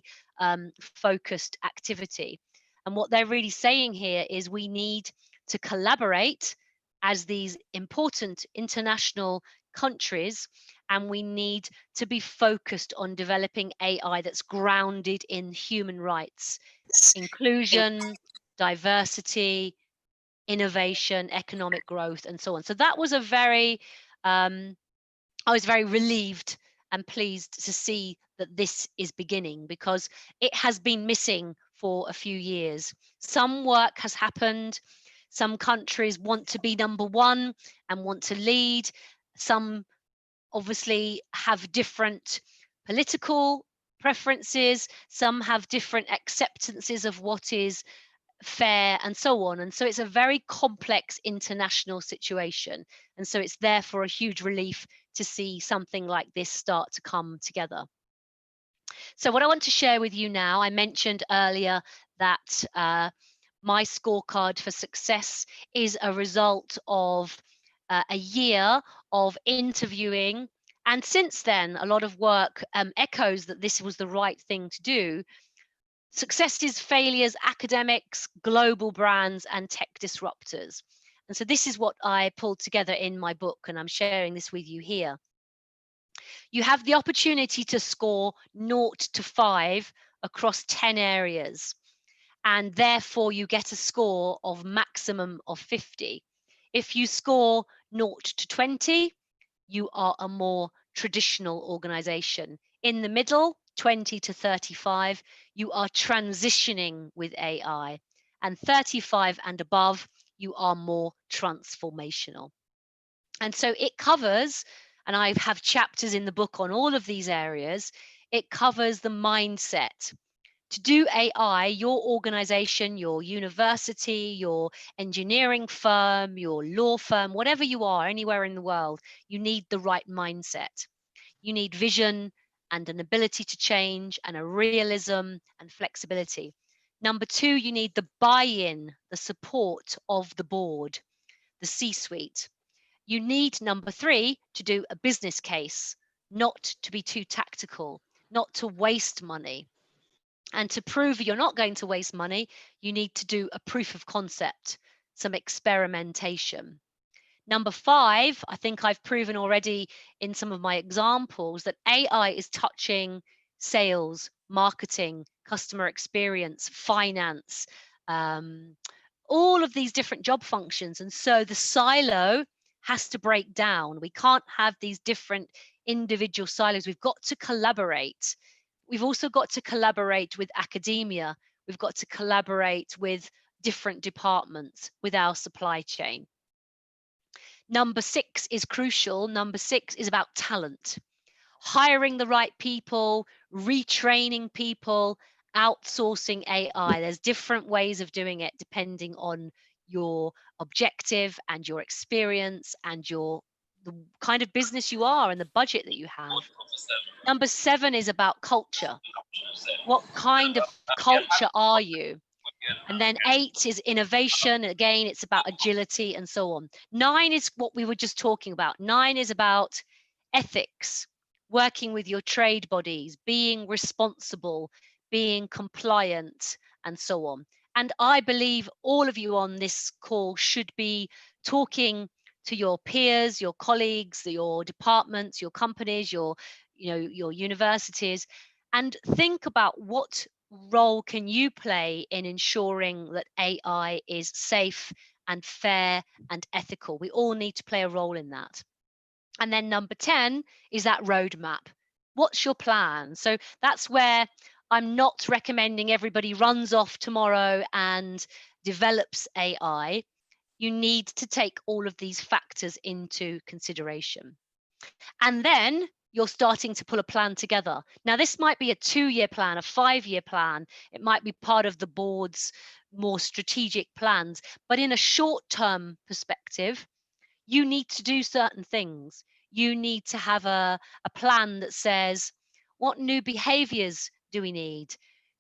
Speaker 4: focused activity. And what they're really saying here is we need to collaborate as these important international countries, and we need to be focused on developing AI that's grounded in human rights, inclusion, diversity, innovation, economic growth, and so on. So that was I was very relieved and pleased to see that this is beginning, because it has been missing for a few years. Some work has happened. Some countries want to be number one and want to lead. Some obviously have different political preferences, some have different acceptances of what is fair, and so on. And so it's a very complex international situation. And so it's therefore a huge relief to see something like this start to come together. So what I want to share with you now, I mentioned earlier that my scorecard for success is a result of a year of interviewing. And since then, a lot of work echoes that this was the right thing to do. Successes, failures, academics, global brands, and tech disruptors. And so this is what I pulled together in my book, and I'm sharing this with you here. You have the opportunity to score 0 to 5 across 10 areas, and therefore you get a score of maximum of 50. If you score 0 to 20, you are a more traditional organization. In the middle, 20 to 35, you are transitioning with AI, and 35 and above, you are more transformational. And so it covers, and I have chapters in the book on all of these areas, it covers the mindset. To do AI, your organization, your university, your engineering firm, your law firm, whatever you are, anywhere in the world, you need the right mindset. You need vision and an ability to change and a realism and flexibility. Number 2, you need the buy-in, the support of the board, the C-suite. You need, number 3, to do a business case, not to be too tactical, not to waste money. And to prove you're not going to waste money, you need to do a proof of concept, some experimentation. Number 5, I think I've proven already in some of my examples that AI is touching sales, marketing, customer experience, finance, all of these different job functions. And so the silo has to break down. We can't have these different individual silos. We've got to collaborate. We've also got to collaborate with academia. We've got to collaborate with different departments, with our supply chain. Number 6 is crucial. Number 6 is about talent. Hiring the right people, retraining people, outsourcing AI. There's different ways of doing it depending on your objective and your experience and the kind of business you are and the budget that you have. Number 7 is about culture. What kind of culture are you? And then 8 is innovation. Again, it's about agility and so on. 9 is what we were just talking about. 9 is about ethics, working with your trade bodies, being responsible, being compliant, and so on. And I believe all of you on this call should be talking to your peers, your colleagues, your departments, your companies, your universities, and think about what role can you play in ensuring that AI is safe and fair and ethical. We all need to play a role in that. And then number 10 is that roadmap. What's your plan? So that's where I'm not recommending everybody runs off tomorrow and develops AI. You need to take all of these factors into consideration. And then you're starting to pull a plan together. Now, this might be a 2-year plan, a 5-year plan. It might be part of the board's more strategic plans. But in a short-term perspective, you need to do certain things. You need to have a plan that says, what new behaviors do we need?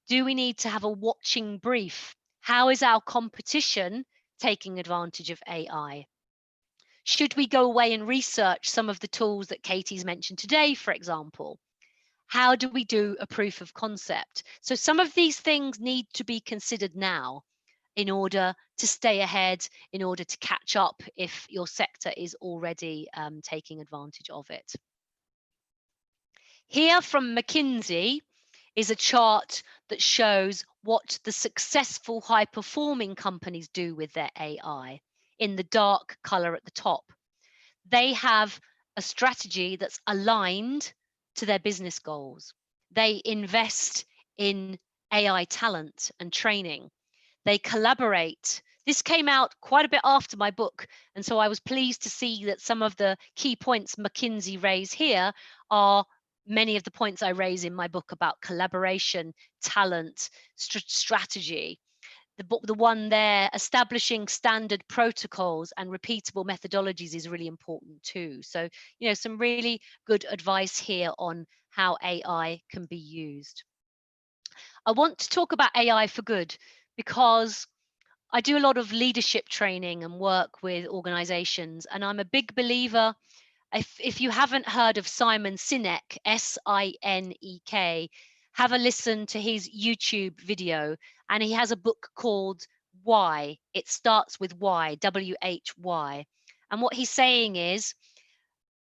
Speaker 4: Do we need to have a watching brief? How is our competition taking advantage of AI? Should we go away and research some of the tools that Katie's mentioned today, for example? How do we do a proof of concept? So some of these things need to be considered now in order to stay ahead, in order to catch up if your sector is already taking advantage of it. Here from McKinsey is a chart that shows what the successful high-performing companies do with their AI in the dark color at the top. They have a strategy that's aligned to their business goals. They invest in AI talent and training. They collaborate This came out quite a bit after my book, and so I was pleased to see that some of the key points McKinsey raise here are many of the points I raise in my book about collaboration, talent, strategy. The one there, establishing standard protocols and repeatable methodologies, is really important too. So, some really good advice here on how AI can be used. I want to talk about AI for good because I do a lot of leadership training and work with organizations, and I'm a big believer. If you haven't heard of Simon Sinek, Sinek, have a listen to his YouTube video, and he has a book called Why. It starts with why, WHY. And what he's saying is,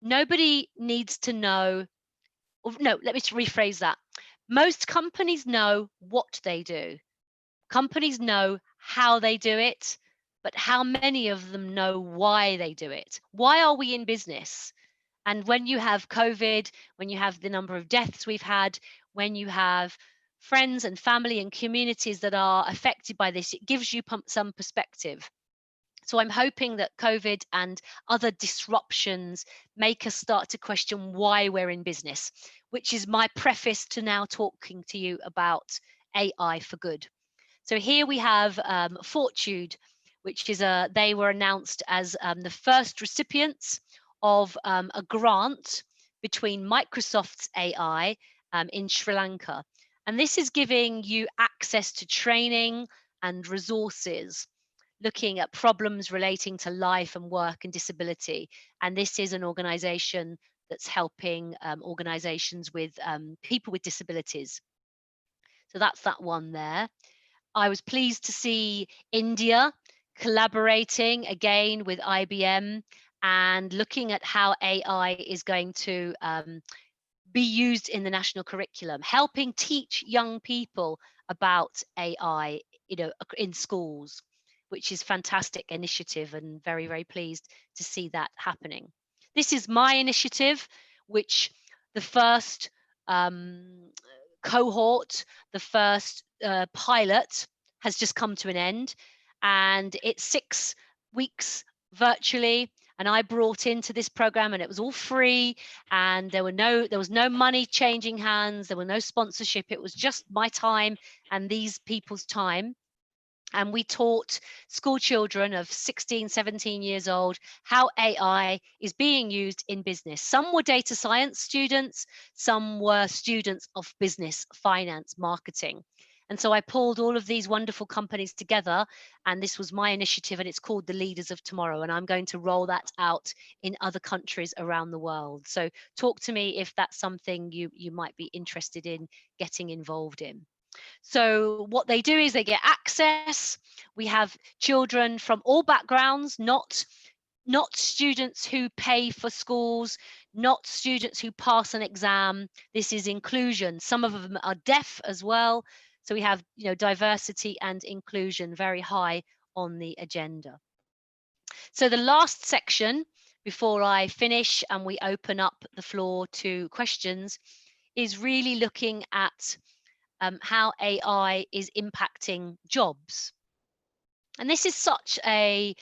Speaker 4: nobody needs to know, no, let me rephrase that. Most companies know what they do. Companies know how they do it, but how many of them know why they do it? Why are we in business? And when you have COVID, when you have the number of deaths we've had, when you have friends and family and communities that are affected by this, it gives you some perspective. So I'm hoping that COVID and other disruptions make us start to question why we're in business, which is my preface to now talking to you about AI for good. So here we have Fortude, which is they were announced as the first recipients of a grant between Microsoft's AI in Sri Lanka. And this is giving you access to training and resources, looking at problems relating to life and work and disability. And this is an organization that's helping organizations with people with disabilities. So that's that one there. I was pleased to see India collaborating again with IBM and looking at how AI is going to be used in the national curriculum, helping teach young people about AI, in schools, which is fantastic initiative, and very, very pleased to see that happening. This is my initiative, which the first cohort, the first pilot has just come to an end, and it's 6 weeks virtually, and I brought into this program, and it was all free, and there was no money changing hands, there were no sponsorship, it was just my time and these people's time. And we taught school children of 16, 17 years old how AI is being used in business. Some were data science students, some were students of business, finance, marketing. And so I pulled all of these wonderful companies together, and this was my initiative, and it's called the Leaders of Tomorrow. And I'm going to roll that out in other countries around the world. So talk to me if that's something you might be interested in getting involved in. So what they do is they get access. We have children from all backgrounds, not students who pay for schools, not students who pass an exam. This is inclusion. Some of them are deaf as well. So we have, diversity and inclusion very high on the agenda. So the last section before I finish and we open up the floor to questions is really looking at how AI is impacting jobs. And this is such a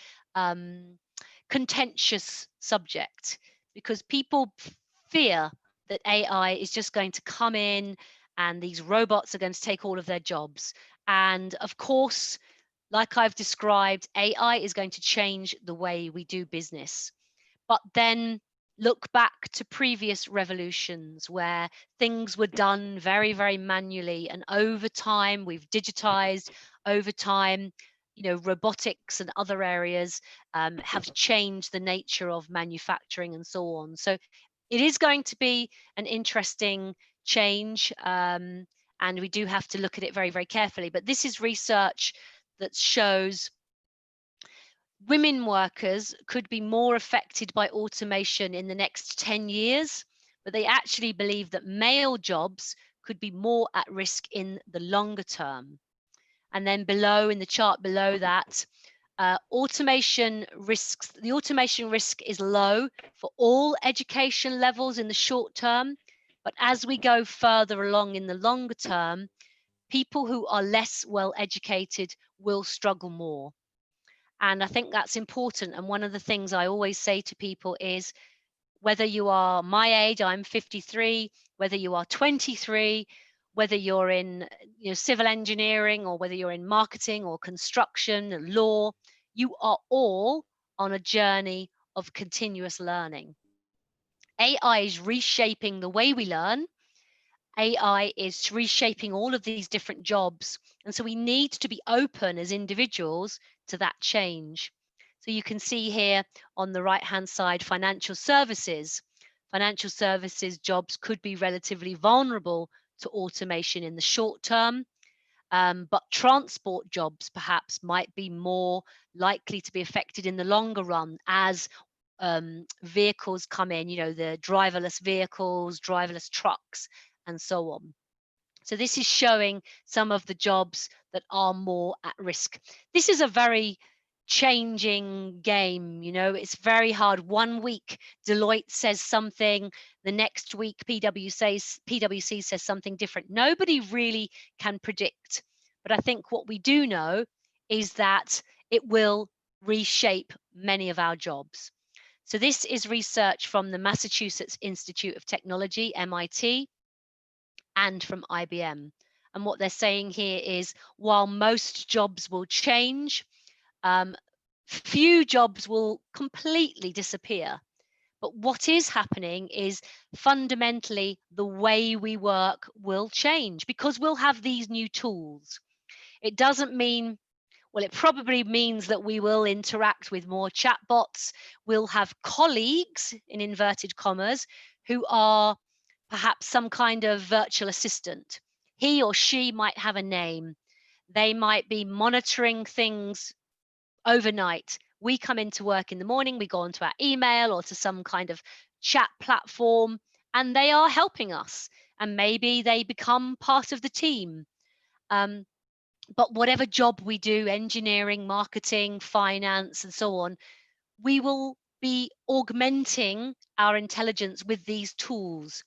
Speaker 4: contentious subject because people fear that AI is just going to come in and these robots are going to take all of their jobs. And of course, like I've described, AI is going to change the way we do business. But then look back to previous revolutions where things were done very, very manually. And over time, we've digitized. Over time, robotics and other areas have changed the nature of manufacturing and so on. So it is going to be an interesting change. And we do have to look at it very, very carefully. But this is research that shows women workers could be more affected by automation in the next 10 years, but they actually believe that male jobs could be more at risk in the longer term. And then below, in the chart below that, the automation risk is low for all education levels in the short term, but as we go further along in the longer term, people who are less well educated will struggle more. And I think that's important. And one of the things I always say to people is, whether you are my age, I'm 53, whether you are 23, whether you're in civil engineering, or whether you're in marketing or construction, law, you are all on a journey of continuous learning. AI is reshaping the way we learn. AI is reshaping all of these different jobs. And so we need to be open as individuals to that change. So you can see here on the right-hand side, financial services. Financial services jobs could be relatively vulnerable to automation in the short term, but transport jobs perhaps might be more likely to be affected in the longer run as vehicles come in, the driverless vehicles, driverless trucks, and so on. So this is showing some of the jobs that are more at risk. This is a very changing game, it's very hard. One week Deloitte says something, the next week PwC says something different. Nobody really can predict, but I think what we do know is that it will reshape many of our jobs. So this is research from the Massachusetts Institute of Technology, MIT, and from IBM. And what they're saying here is, while most jobs will change, few jobs will completely disappear. But what is happening is fundamentally the way we work will change, because we'll have these new tools. It doesn't mean, well, it probably means that we will interact with more chatbots. We'll have colleagues, in inverted commas, who are perhaps some kind of virtual assistant. He or she might have a name. They might be monitoring things overnight. We come into work in the morning, we go onto our email or to some kind of chat platform, and they are helping us. And maybe they become part of the team. But whatever job we do, engineering, marketing, finance, and so on, we will be augmenting our intelligence with these tools.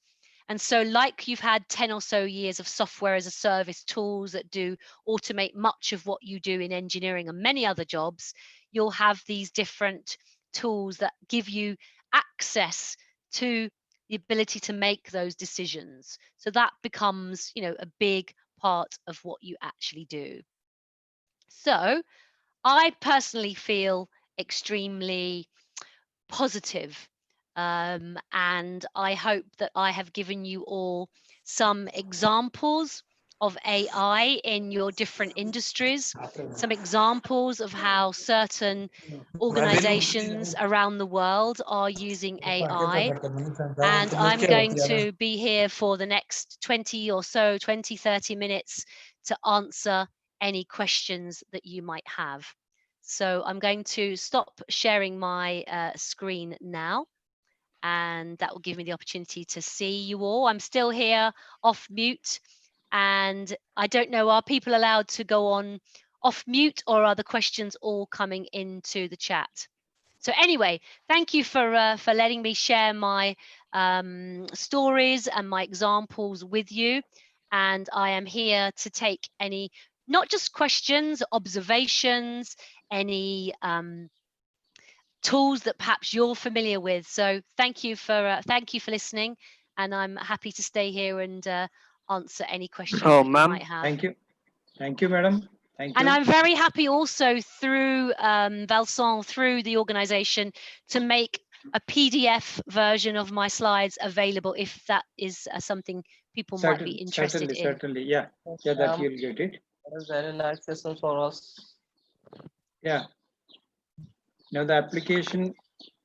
Speaker 4: And so, like you've had 10 or so years of software as a service tools that do automate much of what you do in engineering and many other jobs, you'll have these different tools that give you access to the ability to make those decisions. So that becomes, a big part of what you actually do. So I personally feel extremely positive, and I hope that I have given you all some examples of AI in your different industries, some examples of how certain organizations around the world are using AI. And I'm going to be here for the next 20 or so, 20, 30 minutes to answer any questions that you might have. So I'm going to stop sharing my screen now, and that will give me the opportunity to see you all. I'm still here off mute, and I don't know, are people allowed to go on off mute, or are the questions all coming into the chat? So anyway, thank you for letting me share my stories and my examples with you. And I am here to take any, not just questions, observations, any tools that perhaps you're familiar with. So thank you for listening, and I'm happy to stay here and answer any questions that you might have.
Speaker 1: Thank you, madam. Thank you.
Speaker 4: And I'm very happy also through Valson, through the organization, to make a PDF version of my slides available if that is something people might be interested in.
Speaker 1: Certainly, yeah, that you'll get it.
Speaker 2: That is very nice session for us.
Speaker 1: Yeah. Now the application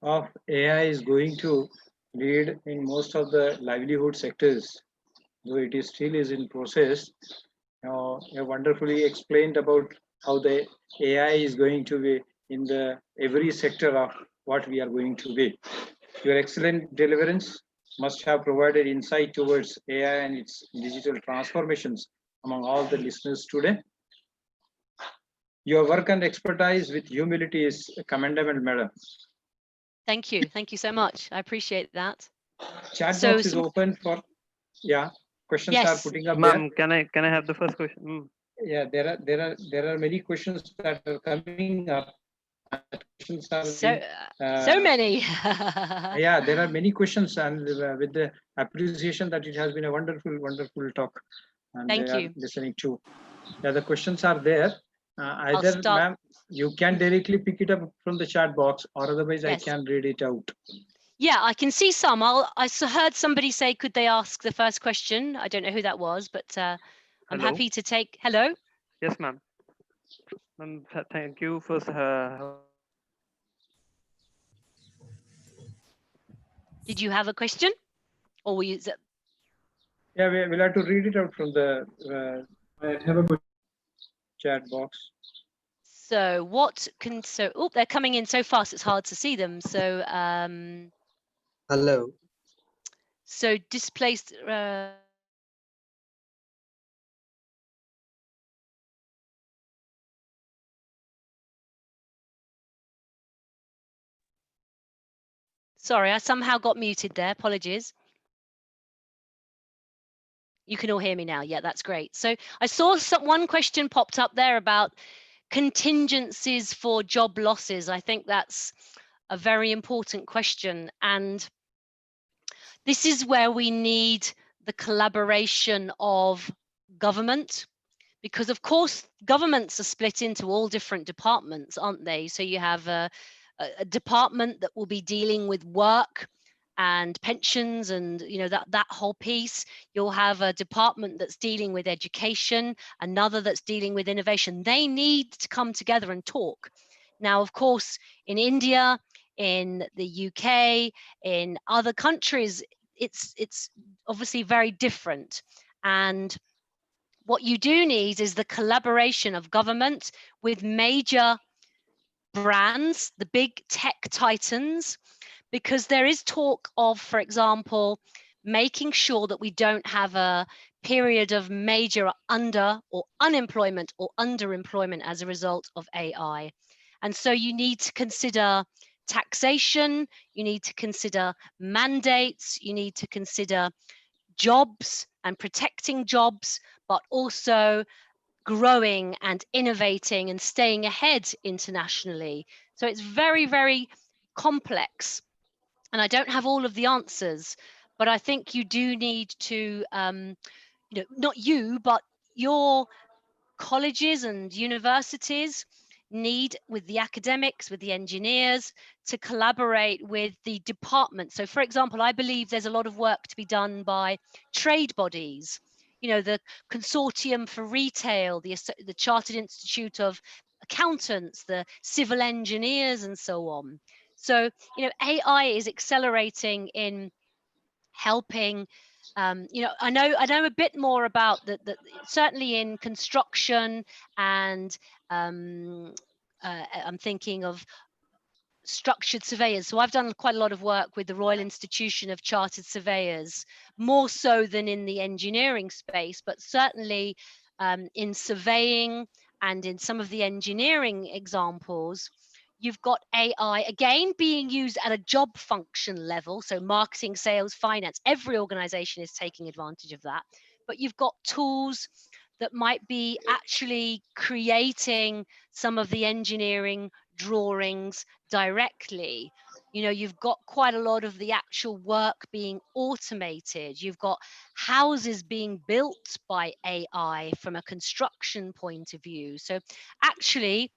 Speaker 1: of AI is going to lead in most of the livelihood sectors, though it is still is in process. You have wonderfully explained about how the AI is going to be in the every sector of what we are going to be. Your excellent deliverance must have provided insight towards AI and its digital transformations among all the listeners today. Your work and expertise with humility is commendable, madam.
Speaker 4: Thank you so much. I appreciate that.
Speaker 1: Chat box is open for questions.
Speaker 4: Yes.
Speaker 1: Are putting up
Speaker 5: Ma'am, can I have the first question?
Speaker 1: Yeah, there are many questions that are coming up. questions are
Speaker 4: so many.
Speaker 1: Yeah, there are many questions, and with the appreciation that it has been a wonderful talk, and
Speaker 4: Thank
Speaker 1: they are
Speaker 4: you.
Speaker 1: listening to. Yeah, the questions are there.
Speaker 4: I'll
Speaker 1: Either,
Speaker 4: start.
Speaker 1: ma'am, you can directly pick it up from the chat box, or otherwise I
Speaker 4: Yes.
Speaker 1: can read it out.
Speaker 4: Yeah, I can see some. I heard somebody say, could they ask the first question? I don't know who that was, but I'm
Speaker 5: Hello.
Speaker 4: happy to take. Hello.
Speaker 5: Yes, ma'am. Ma'am, thank you for.
Speaker 4: Did you have a question, or were you?
Speaker 1: Yeah, we'll have to read it out from the chat box.
Speaker 4: So what can oh, they're coming in so fast it's hard to see them. So
Speaker 6: hello.
Speaker 4: So displaced. Sorry, I somehow got muted there. Apologies. You can all hear me now. Yeah, that's great. So I saw one question popped up there about contingencies for job losses. I think that's a very important question. And this is where we need the collaboration of government, because of course governments are split into all different departments, aren't they? So you have a department that will be dealing with work and pensions and that whole piece. You'll have a department that's dealing with education, another that's dealing with innovation. They need to come together and talk. Now, of course, in India, in the UK, in other countries, it's obviously very different. And what you do need is the collaboration of government with major brands, the big tech titans, because there is talk of, for example, making sure that we don't have a period of major under or unemployment or underemployment as a result of AI. And so you need to consider taxation, you need to consider mandates, you need to consider jobs and protecting jobs, but also growing and innovating and staying ahead internationally. So it's very, very complex. And I don't have all of the answers, but I think you do need to, not you, but your colleges and universities need, with the academics, with the engineers, to collaborate with the department. So for example, I believe there's a lot of work to be done by trade bodies, the Consortium for Retail, the Chartered Institute of Accountants, the civil engineers, and so on. So, AI is accelerating in helping. I know a bit more about the certainly in construction, and I'm thinking of structured surveyors. So I've done quite a lot of work with the Royal Institution of Chartered Surveyors, more so than in the engineering space, but certainly in surveying and in some of the engineering examples. You've got AI, again, being used at a job function level. So marketing, sales, finance, every organization is taking advantage of that. But you've got tools that might be actually creating some of the engineering drawings directly. You've got quite a lot of the actual work being automated. You've got houses being built by AI from a construction point of view. So actually,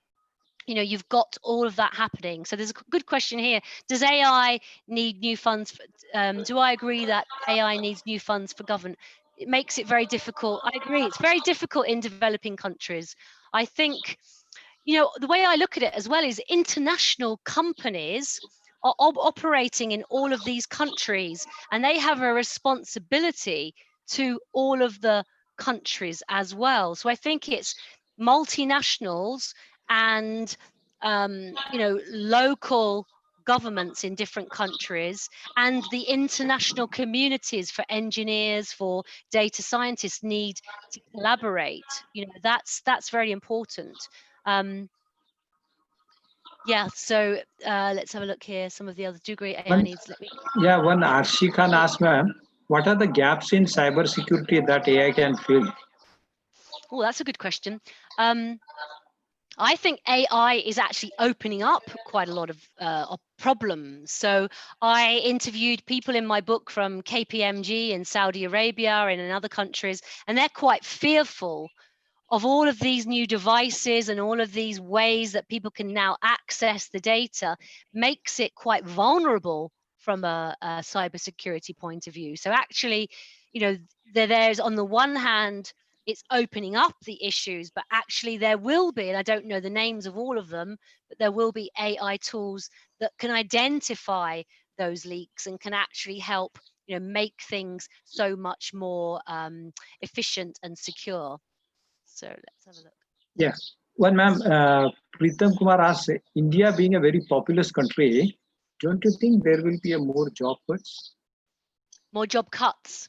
Speaker 4: you've got all of that happening. So there's a good question here. Does AI need new funds? Do I agree that AI needs new funds for government? It makes it very difficult. I agree. It's very difficult in developing countries. I think, the way I look at it as well is international companies are operating in all of these countries, and they have a responsibility to all of the countries as well. So I think it's multinationals and local governments in different countries and the international communities for engineers, for data scientists need to collaborate. That's very important. Yeah, so let's have a look here. Some of the other degree AI needs.
Speaker 1: Yeah, one Arshi Khan asked, ma'am, what are the gaps in cybersecurity that AI can fill?
Speaker 4: Oh, that's a good question. I think AI is actually opening up quite a lot of problems. So I interviewed people in my book from KPMG in Saudi Arabia and in other countries, and they're quite fearful of all of these new devices and all of these ways that people can now access the data. Makes it quite vulnerable from a cybersecurity point of view. So actually, you know, there's on the one hand, it's opening up the issues, but actually there will be, and I don't know the names of all of them, but there will be AI tools that can identify those leaks and can actually help, you know, make things so much more efficient and secure. So let's have a look.
Speaker 1: Yeah. One ma'am, Pritam Kumar asks, India being a very populous country, don't you think there will be a more job cuts?
Speaker 4: More job cuts.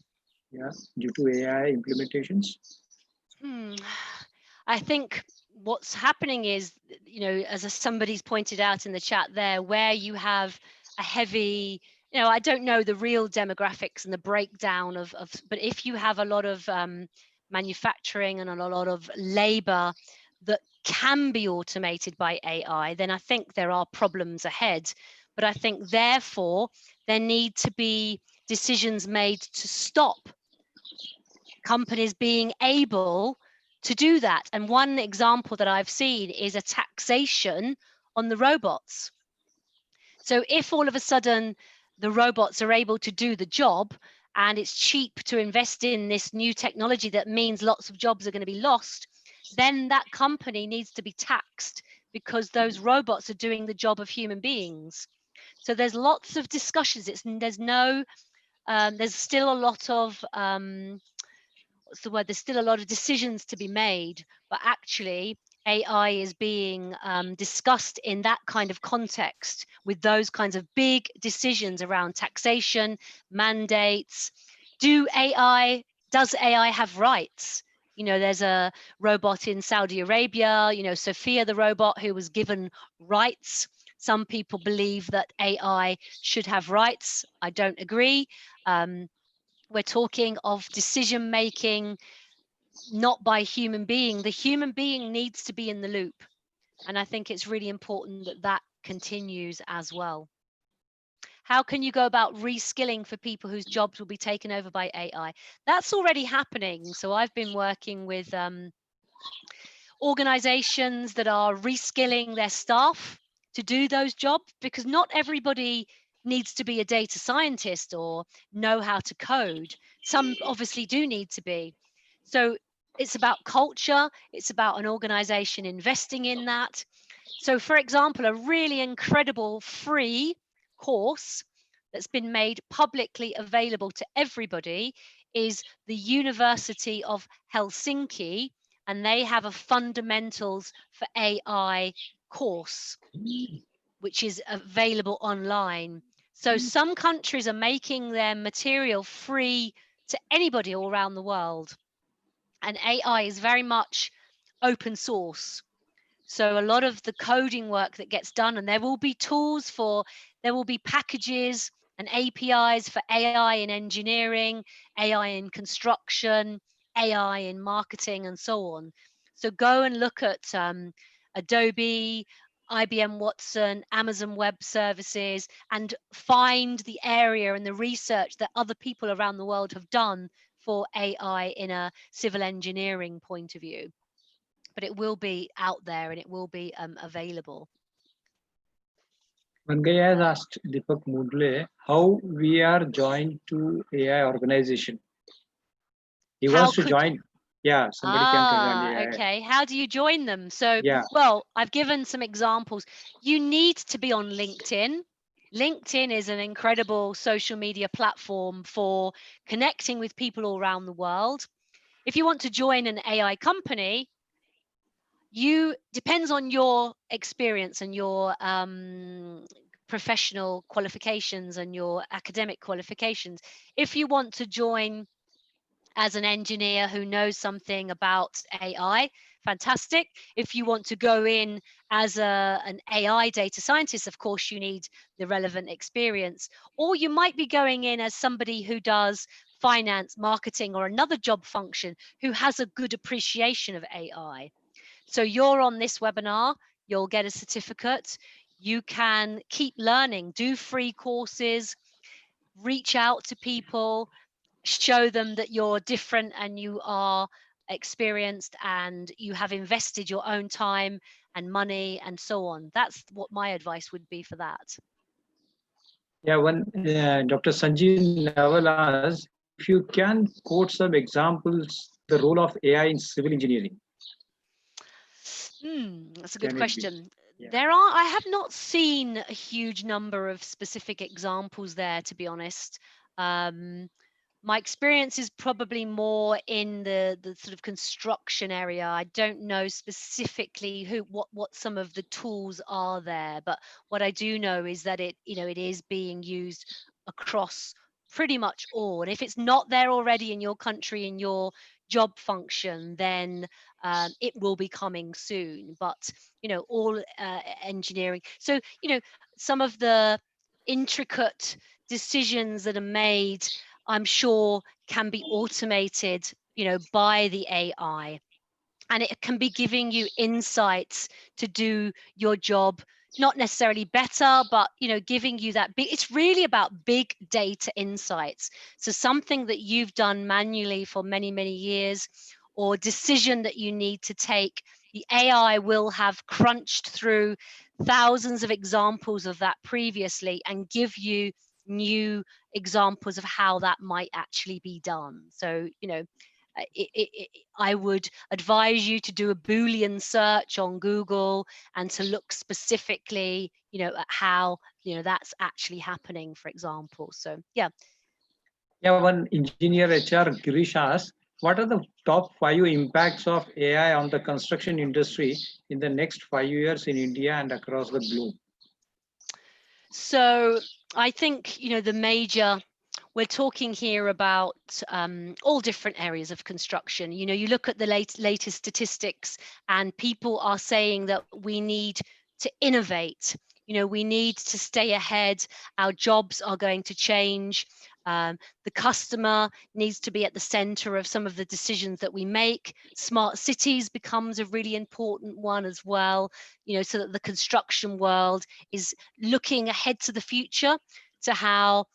Speaker 1: Yeah, due to AI implementations.
Speaker 4: I think what's happening is, you know, as somebody's pointed out in the chat there, where you have a heavy, you know, I don't know the real demographics and the breakdown of but if you have a lot of manufacturing and a lot of labor that can be automated by AI, then I think there are problems ahead. But I think therefore there need to be decisions made to stop companies being able to do that. And one example that I've seen is a taxation on the robots. So if all of a sudden the robots are able to do the job and it's cheap to invest in this new technology that means lots of jobs are going to be lost, then that company needs to be taxed because those robots are doing the job of human beings. So there's lots of discussions. There's still a lot of what's the word? There's still a lot of decisions to be made, but actually AI is being discussed in that kind of context with those kinds of big decisions around taxation, mandates. Does AI have rights? You know, there's a robot in Saudi Arabia, you know, Sophia the robot, who was given rights. Some people believe that AI should have rights. I don't agree. We're talking of decision making not by human being. The human being needs to be in the loop, and I think it's really important that that continues as well. How can you go about reskilling for people whose jobs will be taken over by AI? That's already happening. So I've been working with organizations that are reskilling their staff to do those jobs, because not everybody needs to be a data scientist or know how to code. Some obviously do need to be. So it's about culture, it's about an organization investing in that. So for example, a really incredible free course that's been made publicly available to everybody is the University of Helsinki, and they have a fundamentals for AI course, which is available online. So some countries are making their material free to anybody all around the world. And AI is very much open source. So a lot of the coding work that gets done, and there will be there will be packages and APIs for AI in engineering, AI in construction, AI in marketing, and so on. So go and look at Adobe, IBM Watson, Amazon Web Services, and find the area and the research that other people around the world have done for AI in a civil engineering point of view. But it will be out there and it will be available.
Speaker 1: One guy has asked Deepak Mudle how we are joined to AI organization. He wants to join. Yeah, somebody can join AI.
Speaker 4: Okay. How do you join them? So,
Speaker 1: yeah.
Speaker 4: Well, I've given some examples. You need to be on LinkedIn. LinkedIn is an incredible social media platform for connecting with people all around the world. If you want to join an AI company, depends on your experience and your professional qualifications and your academic qualifications. If you want to join as an engineer who knows something about AI, fantastic. If you want to go in as an AI data scientist, of course, you need the relevant experience. Or you might be going in as somebody who does finance, marketing, or another job function who has a good appreciation of AI. So you're on this webinar, you'll get a certificate. You can keep learning, do free courses, reach out to people, show them that you're different and you are experienced and you have invested your own time and money and so on. That's what my advice would be for that.
Speaker 1: Yeah, one Dr. Sanjeev Naval asked if you can quote some examples the role of AI in civil engineering.
Speaker 4: That's a good
Speaker 1: Can it be?
Speaker 4: question.
Speaker 1: Yeah.
Speaker 4: I have not seen a huge number of specific examples there, to be honest. My experience is probably more in the sort of construction area. I don't know specifically what some of the tools are there, but what I do know is that it is being used across pretty much all. And if it's not there already in your country, in your job function, then it will be coming soon. But all engineering. So some of the intricate decisions that are made, I'm sure, can be automated, by the AI, and it can be giving you insights to do your job, not necessarily better, but giving you that big. It's really about big data insights. So something that you've done manually for many, many years, or decision that you need to take, the AI will have crunched through thousands of examples of that previously and give you new examples of how that might actually be done. So I would advise you to do a Boolean search on Google and to look specifically at how that's actually happening, for example. So yeah.
Speaker 1: Yeah, one engineer HR Girish asked, what are the top 5 impacts of AI on the construction industry in the next 5 years in India and across the globe?
Speaker 4: So I think the major, we're talking here about all different areas of construction. You look at the latest statistics, and people are saying that we need to innovate. We need to stay ahead. Our jobs are going to change. The customer needs to be at the center of some of the decisions that we make. Smart cities becomes a really important one as well, so that the construction world is looking ahead to the future, to how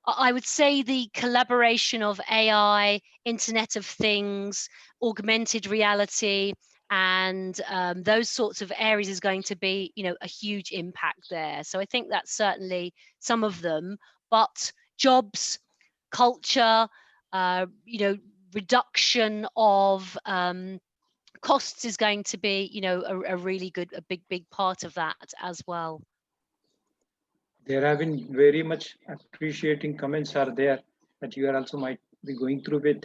Speaker 4: I would say the collaboration of AI, Internet of Things, augmented reality, and those sorts of areas is going to be, a huge impact there. So I think that's certainly some of them. But jobs, culture, reduction of costs is going to be, a really good, a big part of that as well.
Speaker 1: There have been very much appreciating comments are there that you are also might be going through with.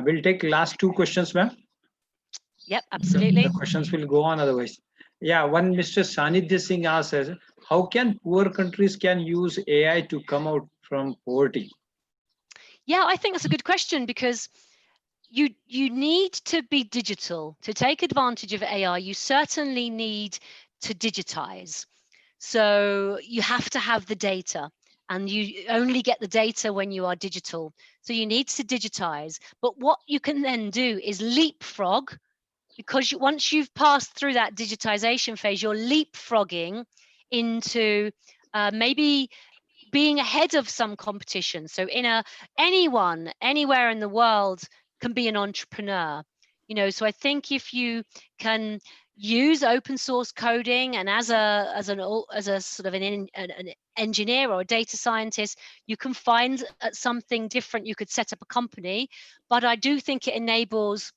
Speaker 1: We'll take last 2 questions, ma'am.
Speaker 4: Yep,
Speaker 1: The
Speaker 4: absolutely.
Speaker 1: questions will go on otherwise. Yeah, one Mr. Sanidhya Singh asks, how can poor countries can use AI to come out from poverty?
Speaker 4: Yeah, I think that's a good question, because you need to be digital to take advantage of AI. You certainly need to digitize. So you have to have the data, and you only get the data when you are digital. So you need to digitize. But what you can then do is leapfrog, because once you've passed through that digitization phase, you're leapfrogging into maybe being ahead of some competition. So anyone anywhere in the world can be an entrepreneur. So I think if you can use open source coding, and as a sort of an engineer or a data scientist, you can find something different. You could set up a company, but I do think it enables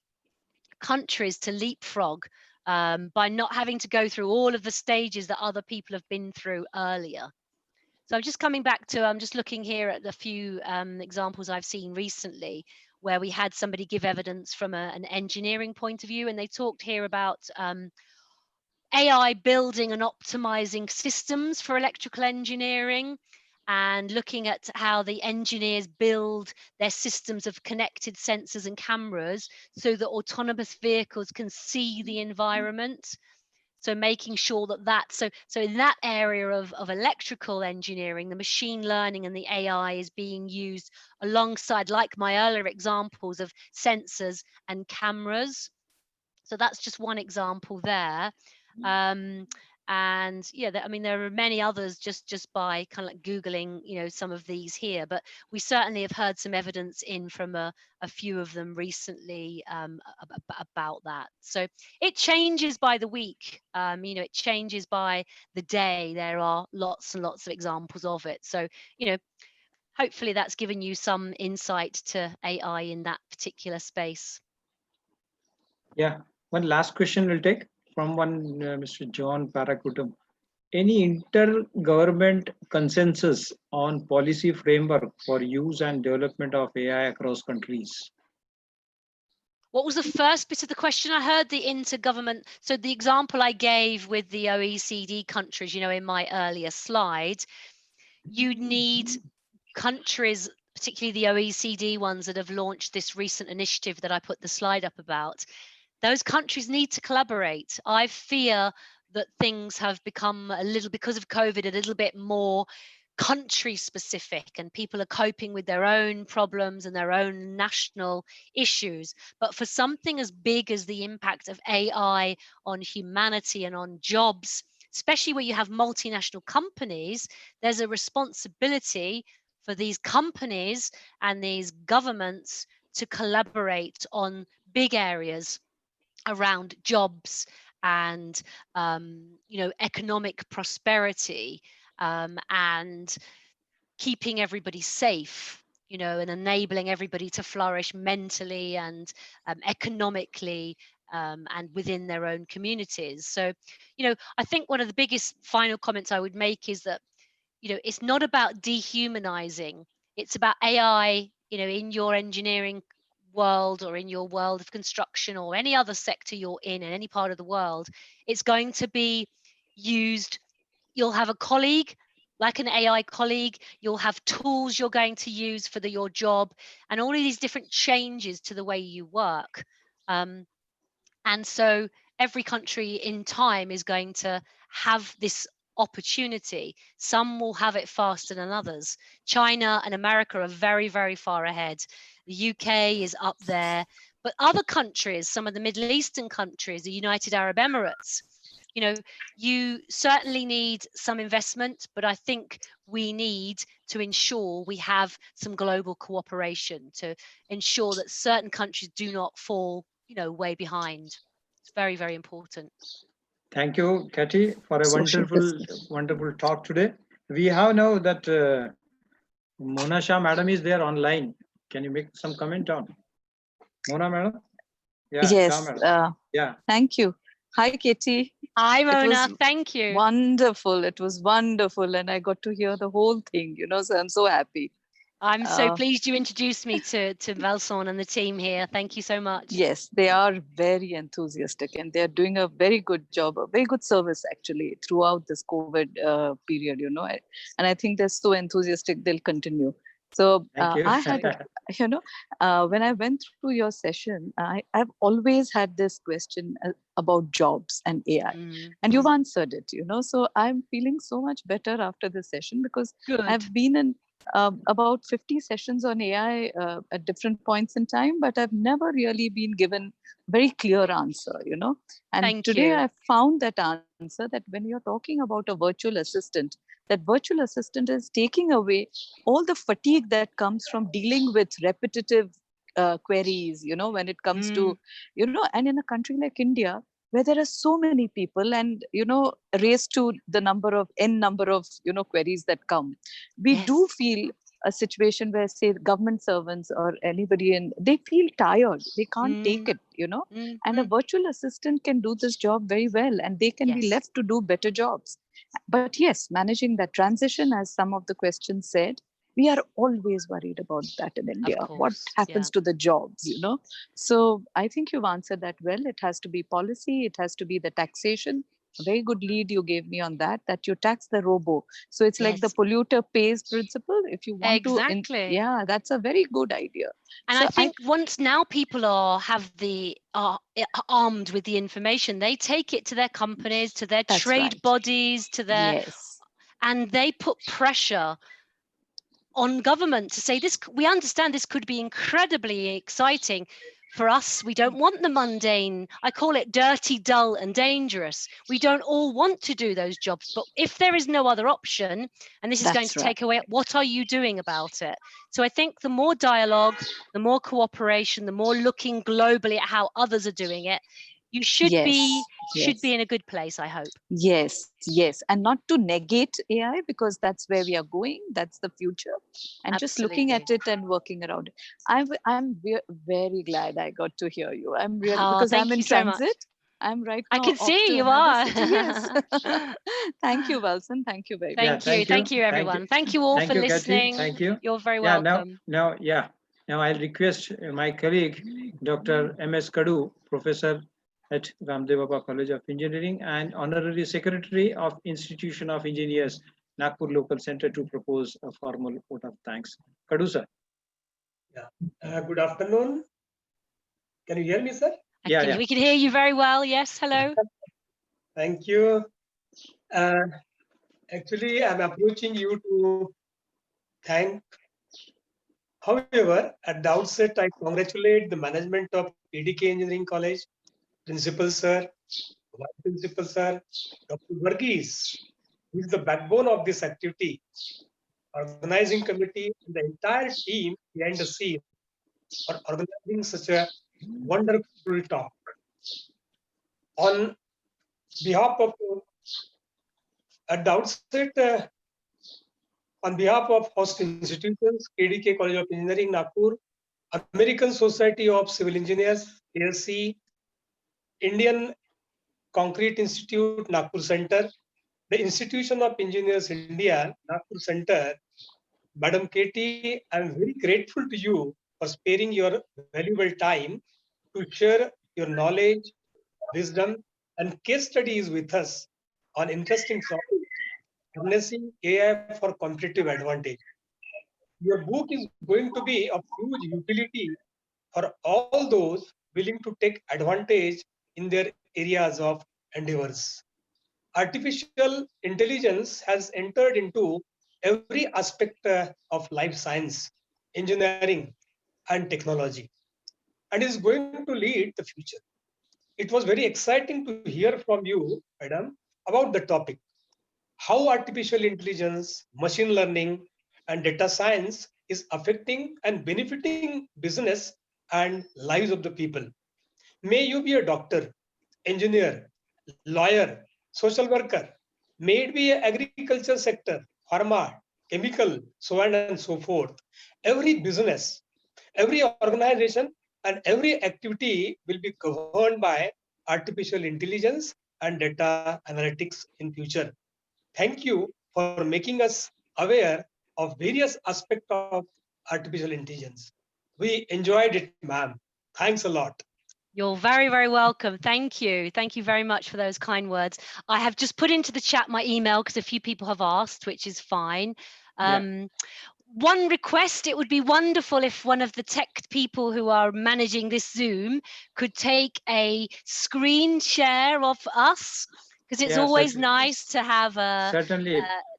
Speaker 4: countries to leapfrog by not having to go through all of the stages that other people have been through earlier. So I'm just coming back to, I'm just looking here at a few examples I've seen recently where we had somebody give evidence from an engineering point of view, and they talked here about AI building and optimizing systems for electrical engineering, and looking at how the engineers build their systems of connected sensors and cameras so that autonomous vehicles can see the environment. So making sure so in that area of electrical engineering, the machine learning and the AI is being used alongside, like my earlier examples of sensors and cameras. So that's just one example there. And yeah, I mean, there are many others just by kind of like Googling, some of these here, but we certainly have heard some evidence in from a few of them recently about that. So it changes by the week, it changes by the day. There are lots and lots of examples of it. So, hopefully that's given you some insight to AI in that particular space.
Speaker 1: Yeah, one last question we'll take from Mr. John Parakutam. Any intergovernment consensus on policy framework for use and development of AI across countries?
Speaker 4: What was the first bit of the question? I heard the intergovernment. So the example I gave with the OECD countries, in my earlier slide, you'd need countries, particularly the OECD ones that have launched this recent initiative that I put the slide up about. Those countries need to collaborate. I fear that things have become because of COVID, a little bit more country specific, and people are coping with their own problems and their own national issues. But for something as big as the impact of AI on humanity and on jobs, especially where you have multinational companies, there's a responsibility for these companies and these governments to collaborate on big areas around jobs and economic prosperity, and keeping everybody safe, and enabling everybody to flourish mentally and economically, and within their own communities. So, I think one of the biggest final comments I would make is that, it's not about dehumanizing. It's about AI, in your engineering world or in your world of construction or any other sector you're in any part of the world. It's going to be used. You'll have a colleague, like an AI colleague. You'll have tools you're going to use for your job, and all of these different changes to the way you work. And so every country in time is going to have this opportunity. Some will have it faster than others. China and America are very, very far ahead. The UK is up there. But other countries, some of the Middle Eastern countries, the United Arab Emirates, you certainly need some investment, but I think we need to ensure we have some global cooperation to ensure that certain countries do not fall way behind. It's very, very important.
Speaker 1: Thank you, Katie, for a wonderful talk today. We have now that Mona Shah madam is there online. Can you make some comment on Mona madam? Yeah,
Speaker 6: yes.
Speaker 1: Shah madam. Yeah.
Speaker 6: Thank you. Hi, Katie.
Speaker 4: Hi, Mona. Thank you.
Speaker 6: Wonderful. It was wonderful, and I got to hear the whole thing. So I'm so happy.
Speaker 4: I'm so pleased you introduced me to Valson and the team here. Thank you so much.
Speaker 6: Yes, they are very enthusiastic, and they're doing a very good job, a very good service actually throughout this COVID period. And I think they're so enthusiastic, they'll continue. So I had, when I went through your session, I've always had this question about jobs and AI, and you've answered it. So I'm feeling so much better after this session, because I've been in about 50 sessions on AI at different points in time, but I've never really been given very clear answer, And today I found that answer, that when you're talking about a virtual assistant, that virtual assistant is taking away all the fatigue that comes from dealing with repetitive queries, when it comes to, and in a country like India, where there are so many people and, raised to the number of queries that come, we do feel a situation where, say, government servants or anybody, they feel tired. They can't take it, and a virtual assistant can do this job very well, and they can be left to do better jobs. But yes, managing that transition, as some of the questions said, we are always worried about that in India. What happens to the jobs, So I think you've answered that well. It has to be policy. It has to be the taxation. A very good lead you gave me on that you tax the robo. So it's like the polluter pays principle. If you want to, that's a very good idea.
Speaker 4: And so I think once now people are armed with the information, they take it to their companies, to their trade bodies, to their, and they put pressure on government to say, this, we understand this could be incredibly exciting, for us, we don't want the mundane. I call it dirty, dull, and dangerous. We don't all want to do those jobs, but if there is no other option, and this is going to take away, what are you doing about it? So I think the more dialogue, the more cooperation, the more looking globally at how others are doing it, you should be in a good place, I hope.
Speaker 6: Yes, yes. And not to negate AI, because that's where we are going. That's the future. And just looking at it and working around it. I'm very glad I got to hear you. I'm really, because I'm in transit. I'm right now.
Speaker 4: I can
Speaker 6: off
Speaker 4: see
Speaker 6: to
Speaker 4: you
Speaker 6: another
Speaker 4: are.
Speaker 6: city. Yes. Thank you, Wilson. Thank you very much.
Speaker 4: Thank you, everyone. Thank you all for listening.
Speaker 1: Thank you.
Speaker 4: You're very welcome.
Speaker 1: Now I'll request my colleague, Dr. M.S. Kadu, Professor at Ramdev Baba College of Engineering and Honorary Secretary of Institution of Engineers, Nagpur Local Center, to propose a formal vote of thanks. Kadu, sir.
Speaker 7: Yeah. Good afternoon. Can you hear me, sir?
Speaker 4: We can hear you very well. Yes. Hello.
Speaker 7: Thank you. Actually, I'm approaching you to thank. However, at the outset, I congratulate the management of PDK Engineering College, Principal Sir, Vice Principal Sir, Dr. Varghese, who is the backbone of this activity, organizing committee, and the entire team behind the scene for organizing such a wonderful talk. On behalf of, at the outset, on behalf of host institutions, KDK College of Engineering, Nagpur, American Society of Civil Engineers, ASC, Indian Concrete Institute, Nagpur Center, the Institution of Engineers India, Nagpur Center, Madam Katie, I'm very grateful to you for sparing your valuable time to share your knowledge, wisdom, and case studies with us on interesting topics, harnessing AI for competitive advantage. Your book is going to be of huge utility for all those willing to take advantage in their areas of endeavors. Artificial intelligence has entered into every aspect of life science, engineering, and technology, and is going to lead the future. It was very exciting to hear from you, madam, about the topic, how artificial intelligence, machine learning, and data science is affecting and benefiting business and lives of the people. May you be a doctor, engineer, lawyer, social worker, may it be agriculture sector, pharma, chemical, so on and so forth. Every business, every organization, and every activity will be governed by artificial intelligence and data analytics in future. Thank you for making us aware of various aspects of artificial intelligence. We enjoyed it, ma'am. Thanks a lot.
Speaker 4: You're very, very welcome. Thank you. Thank you very much for those kind words. I have just put into the chat my email because a few people have asked, which is fine. One request, it would be wonderful if one of the tech people who are managing this Zoom could take a screen share of us, because it's always nice to have a,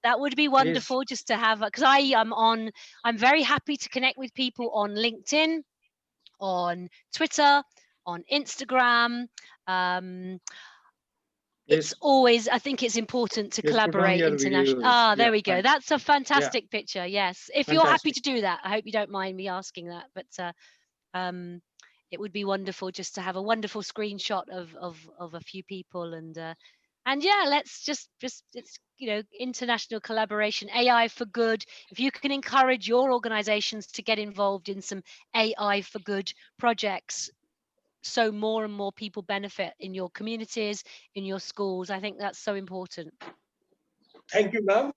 Speaker 4: that would be wonderful, just to have, because I'm very happy to connect with people on LinkedIn, on Twitter, on Instagram. It's always, I think it's important to collaborate internationally. There we go. That's a fantastic picture. Yes. If you're happy to do that, I hope you don't mind me asking that, but it would be wonderful just to have a wonderful screenshot of a few people, and yeah, let's just it's, you know, international collaboration, AI for good. If you can encourage your organizations to get involved in some AI for good projects, so more and more people benefit in your communities, in your schools, I think that's so important.
Speaker 7: Thank you, ma'am.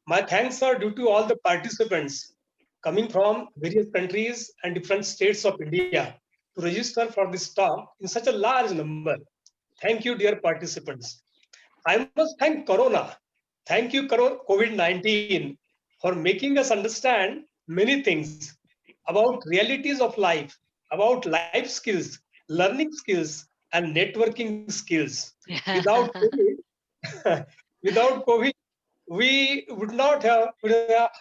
Speaker 7: My thanks are due to all the participants coming from various countries and different states of India to register for this talk in such a large number. Thank you, dear participants. I must thank Corona. Thank you, COVID-19, for making us understand many things about realities of life, about life skills, learning skills, and networking skills. Without COVID, without COVID, we would have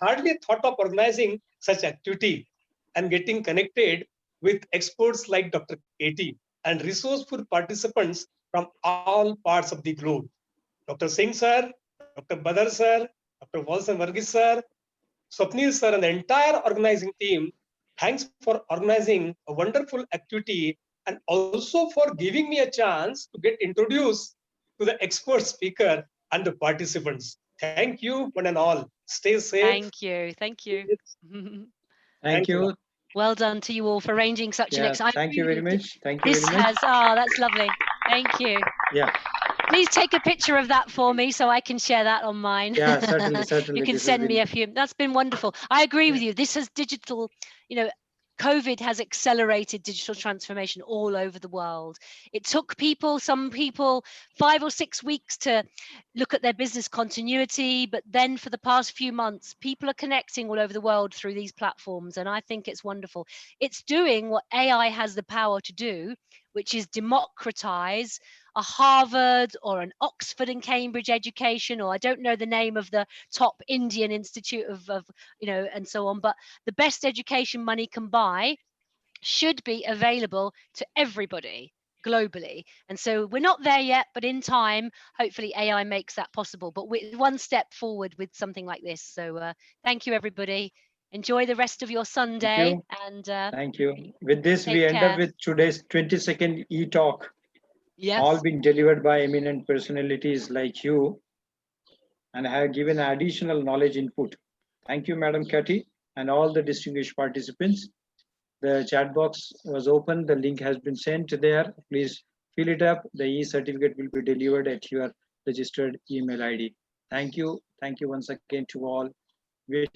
Speaker 7: hardly thought of organizing such activity and getting connected with experts like Dr. Katie and resourceful participants from all parts of the globe. Dr. Singh sir, Dr. Badar sir, Dr. Walson Varghese sir, Swapnil sir, and the entire organizing team, thanks for organizing a wonderful activity and also for giving me a chance to get introduced to the expert speaker and the participants. Thank you, one and all. Stay safe.
Speaker 4: Thank you. Thank you.
Speaker 1: Thank
Speaker 7: Thanks a lot.
Speaker 1: you.
Speaker 4: Well done to you all for arranging such an
Speaker 1: Yeah,
Speaker 4: exciting.
Speaker 1: thank you very much. Thank you
Speaker 4: This
Speaker 1: very much.
Speaker 4: has, oh, that's lovely. Thank you.
Speaker 1: Yeah,
Speaker 4: Please take a picture of that for me so I can share that on mine.
Speaker 1: yeah, certainly, certainly.
Speaker 4: You can
Speaker 1: This has
Speaker 4: send me
Speaker 1: been,
Speaker 4: a few. That's been wonderful. I agree
Speaker 1: yeah.
Speaker 4: with you. This has digital, you know, COVID has accelerated digital transformation all over the world. It took people, some people, 5 or 6 weeks to look at their business continuity, but then for the past few months, people are connecting all over the world through these platforms, and I think it's wonderful. It's doing what AI has the power to do, which is democratize a Harvard or an Oxford and Cambridge education, or I don't know the name of the top Indian institute of you know, and so on, but the best education money can buy should be available to everybody globally. And so we're not there yet, but in time, hopefully AI makes that possible. But we're one step forward with something like this. So thank you, everybody. Enjoy the rest of your Sunday.
Speaker 1: you.
Speaker 4: And
Speaker 1: Thank you. With this,
Speaker 4: take
Speaker 1: we end
Speaker 4: care.
Speaker 1: up with today's 20-second e-talk, all
Speaker 4: Yes.
Speaker 1: being delivered by eminent personalities like you and have given additional knowledge input. Thank you, Madam Katie, and all the distinguished participants. The chat box was open. The link has been sent there. Please fill it up. The e-certificate will be delivered at your registered email ID. Thank you. Thank you once again to all. Wish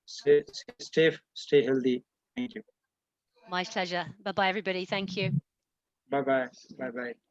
Speaker 1: stay safe, stay healthy. Thank you.
Speaker 4: My pleasure. Bye-bye, everybody. Thank you.
Speaker 1: Bye bye. Bye bye.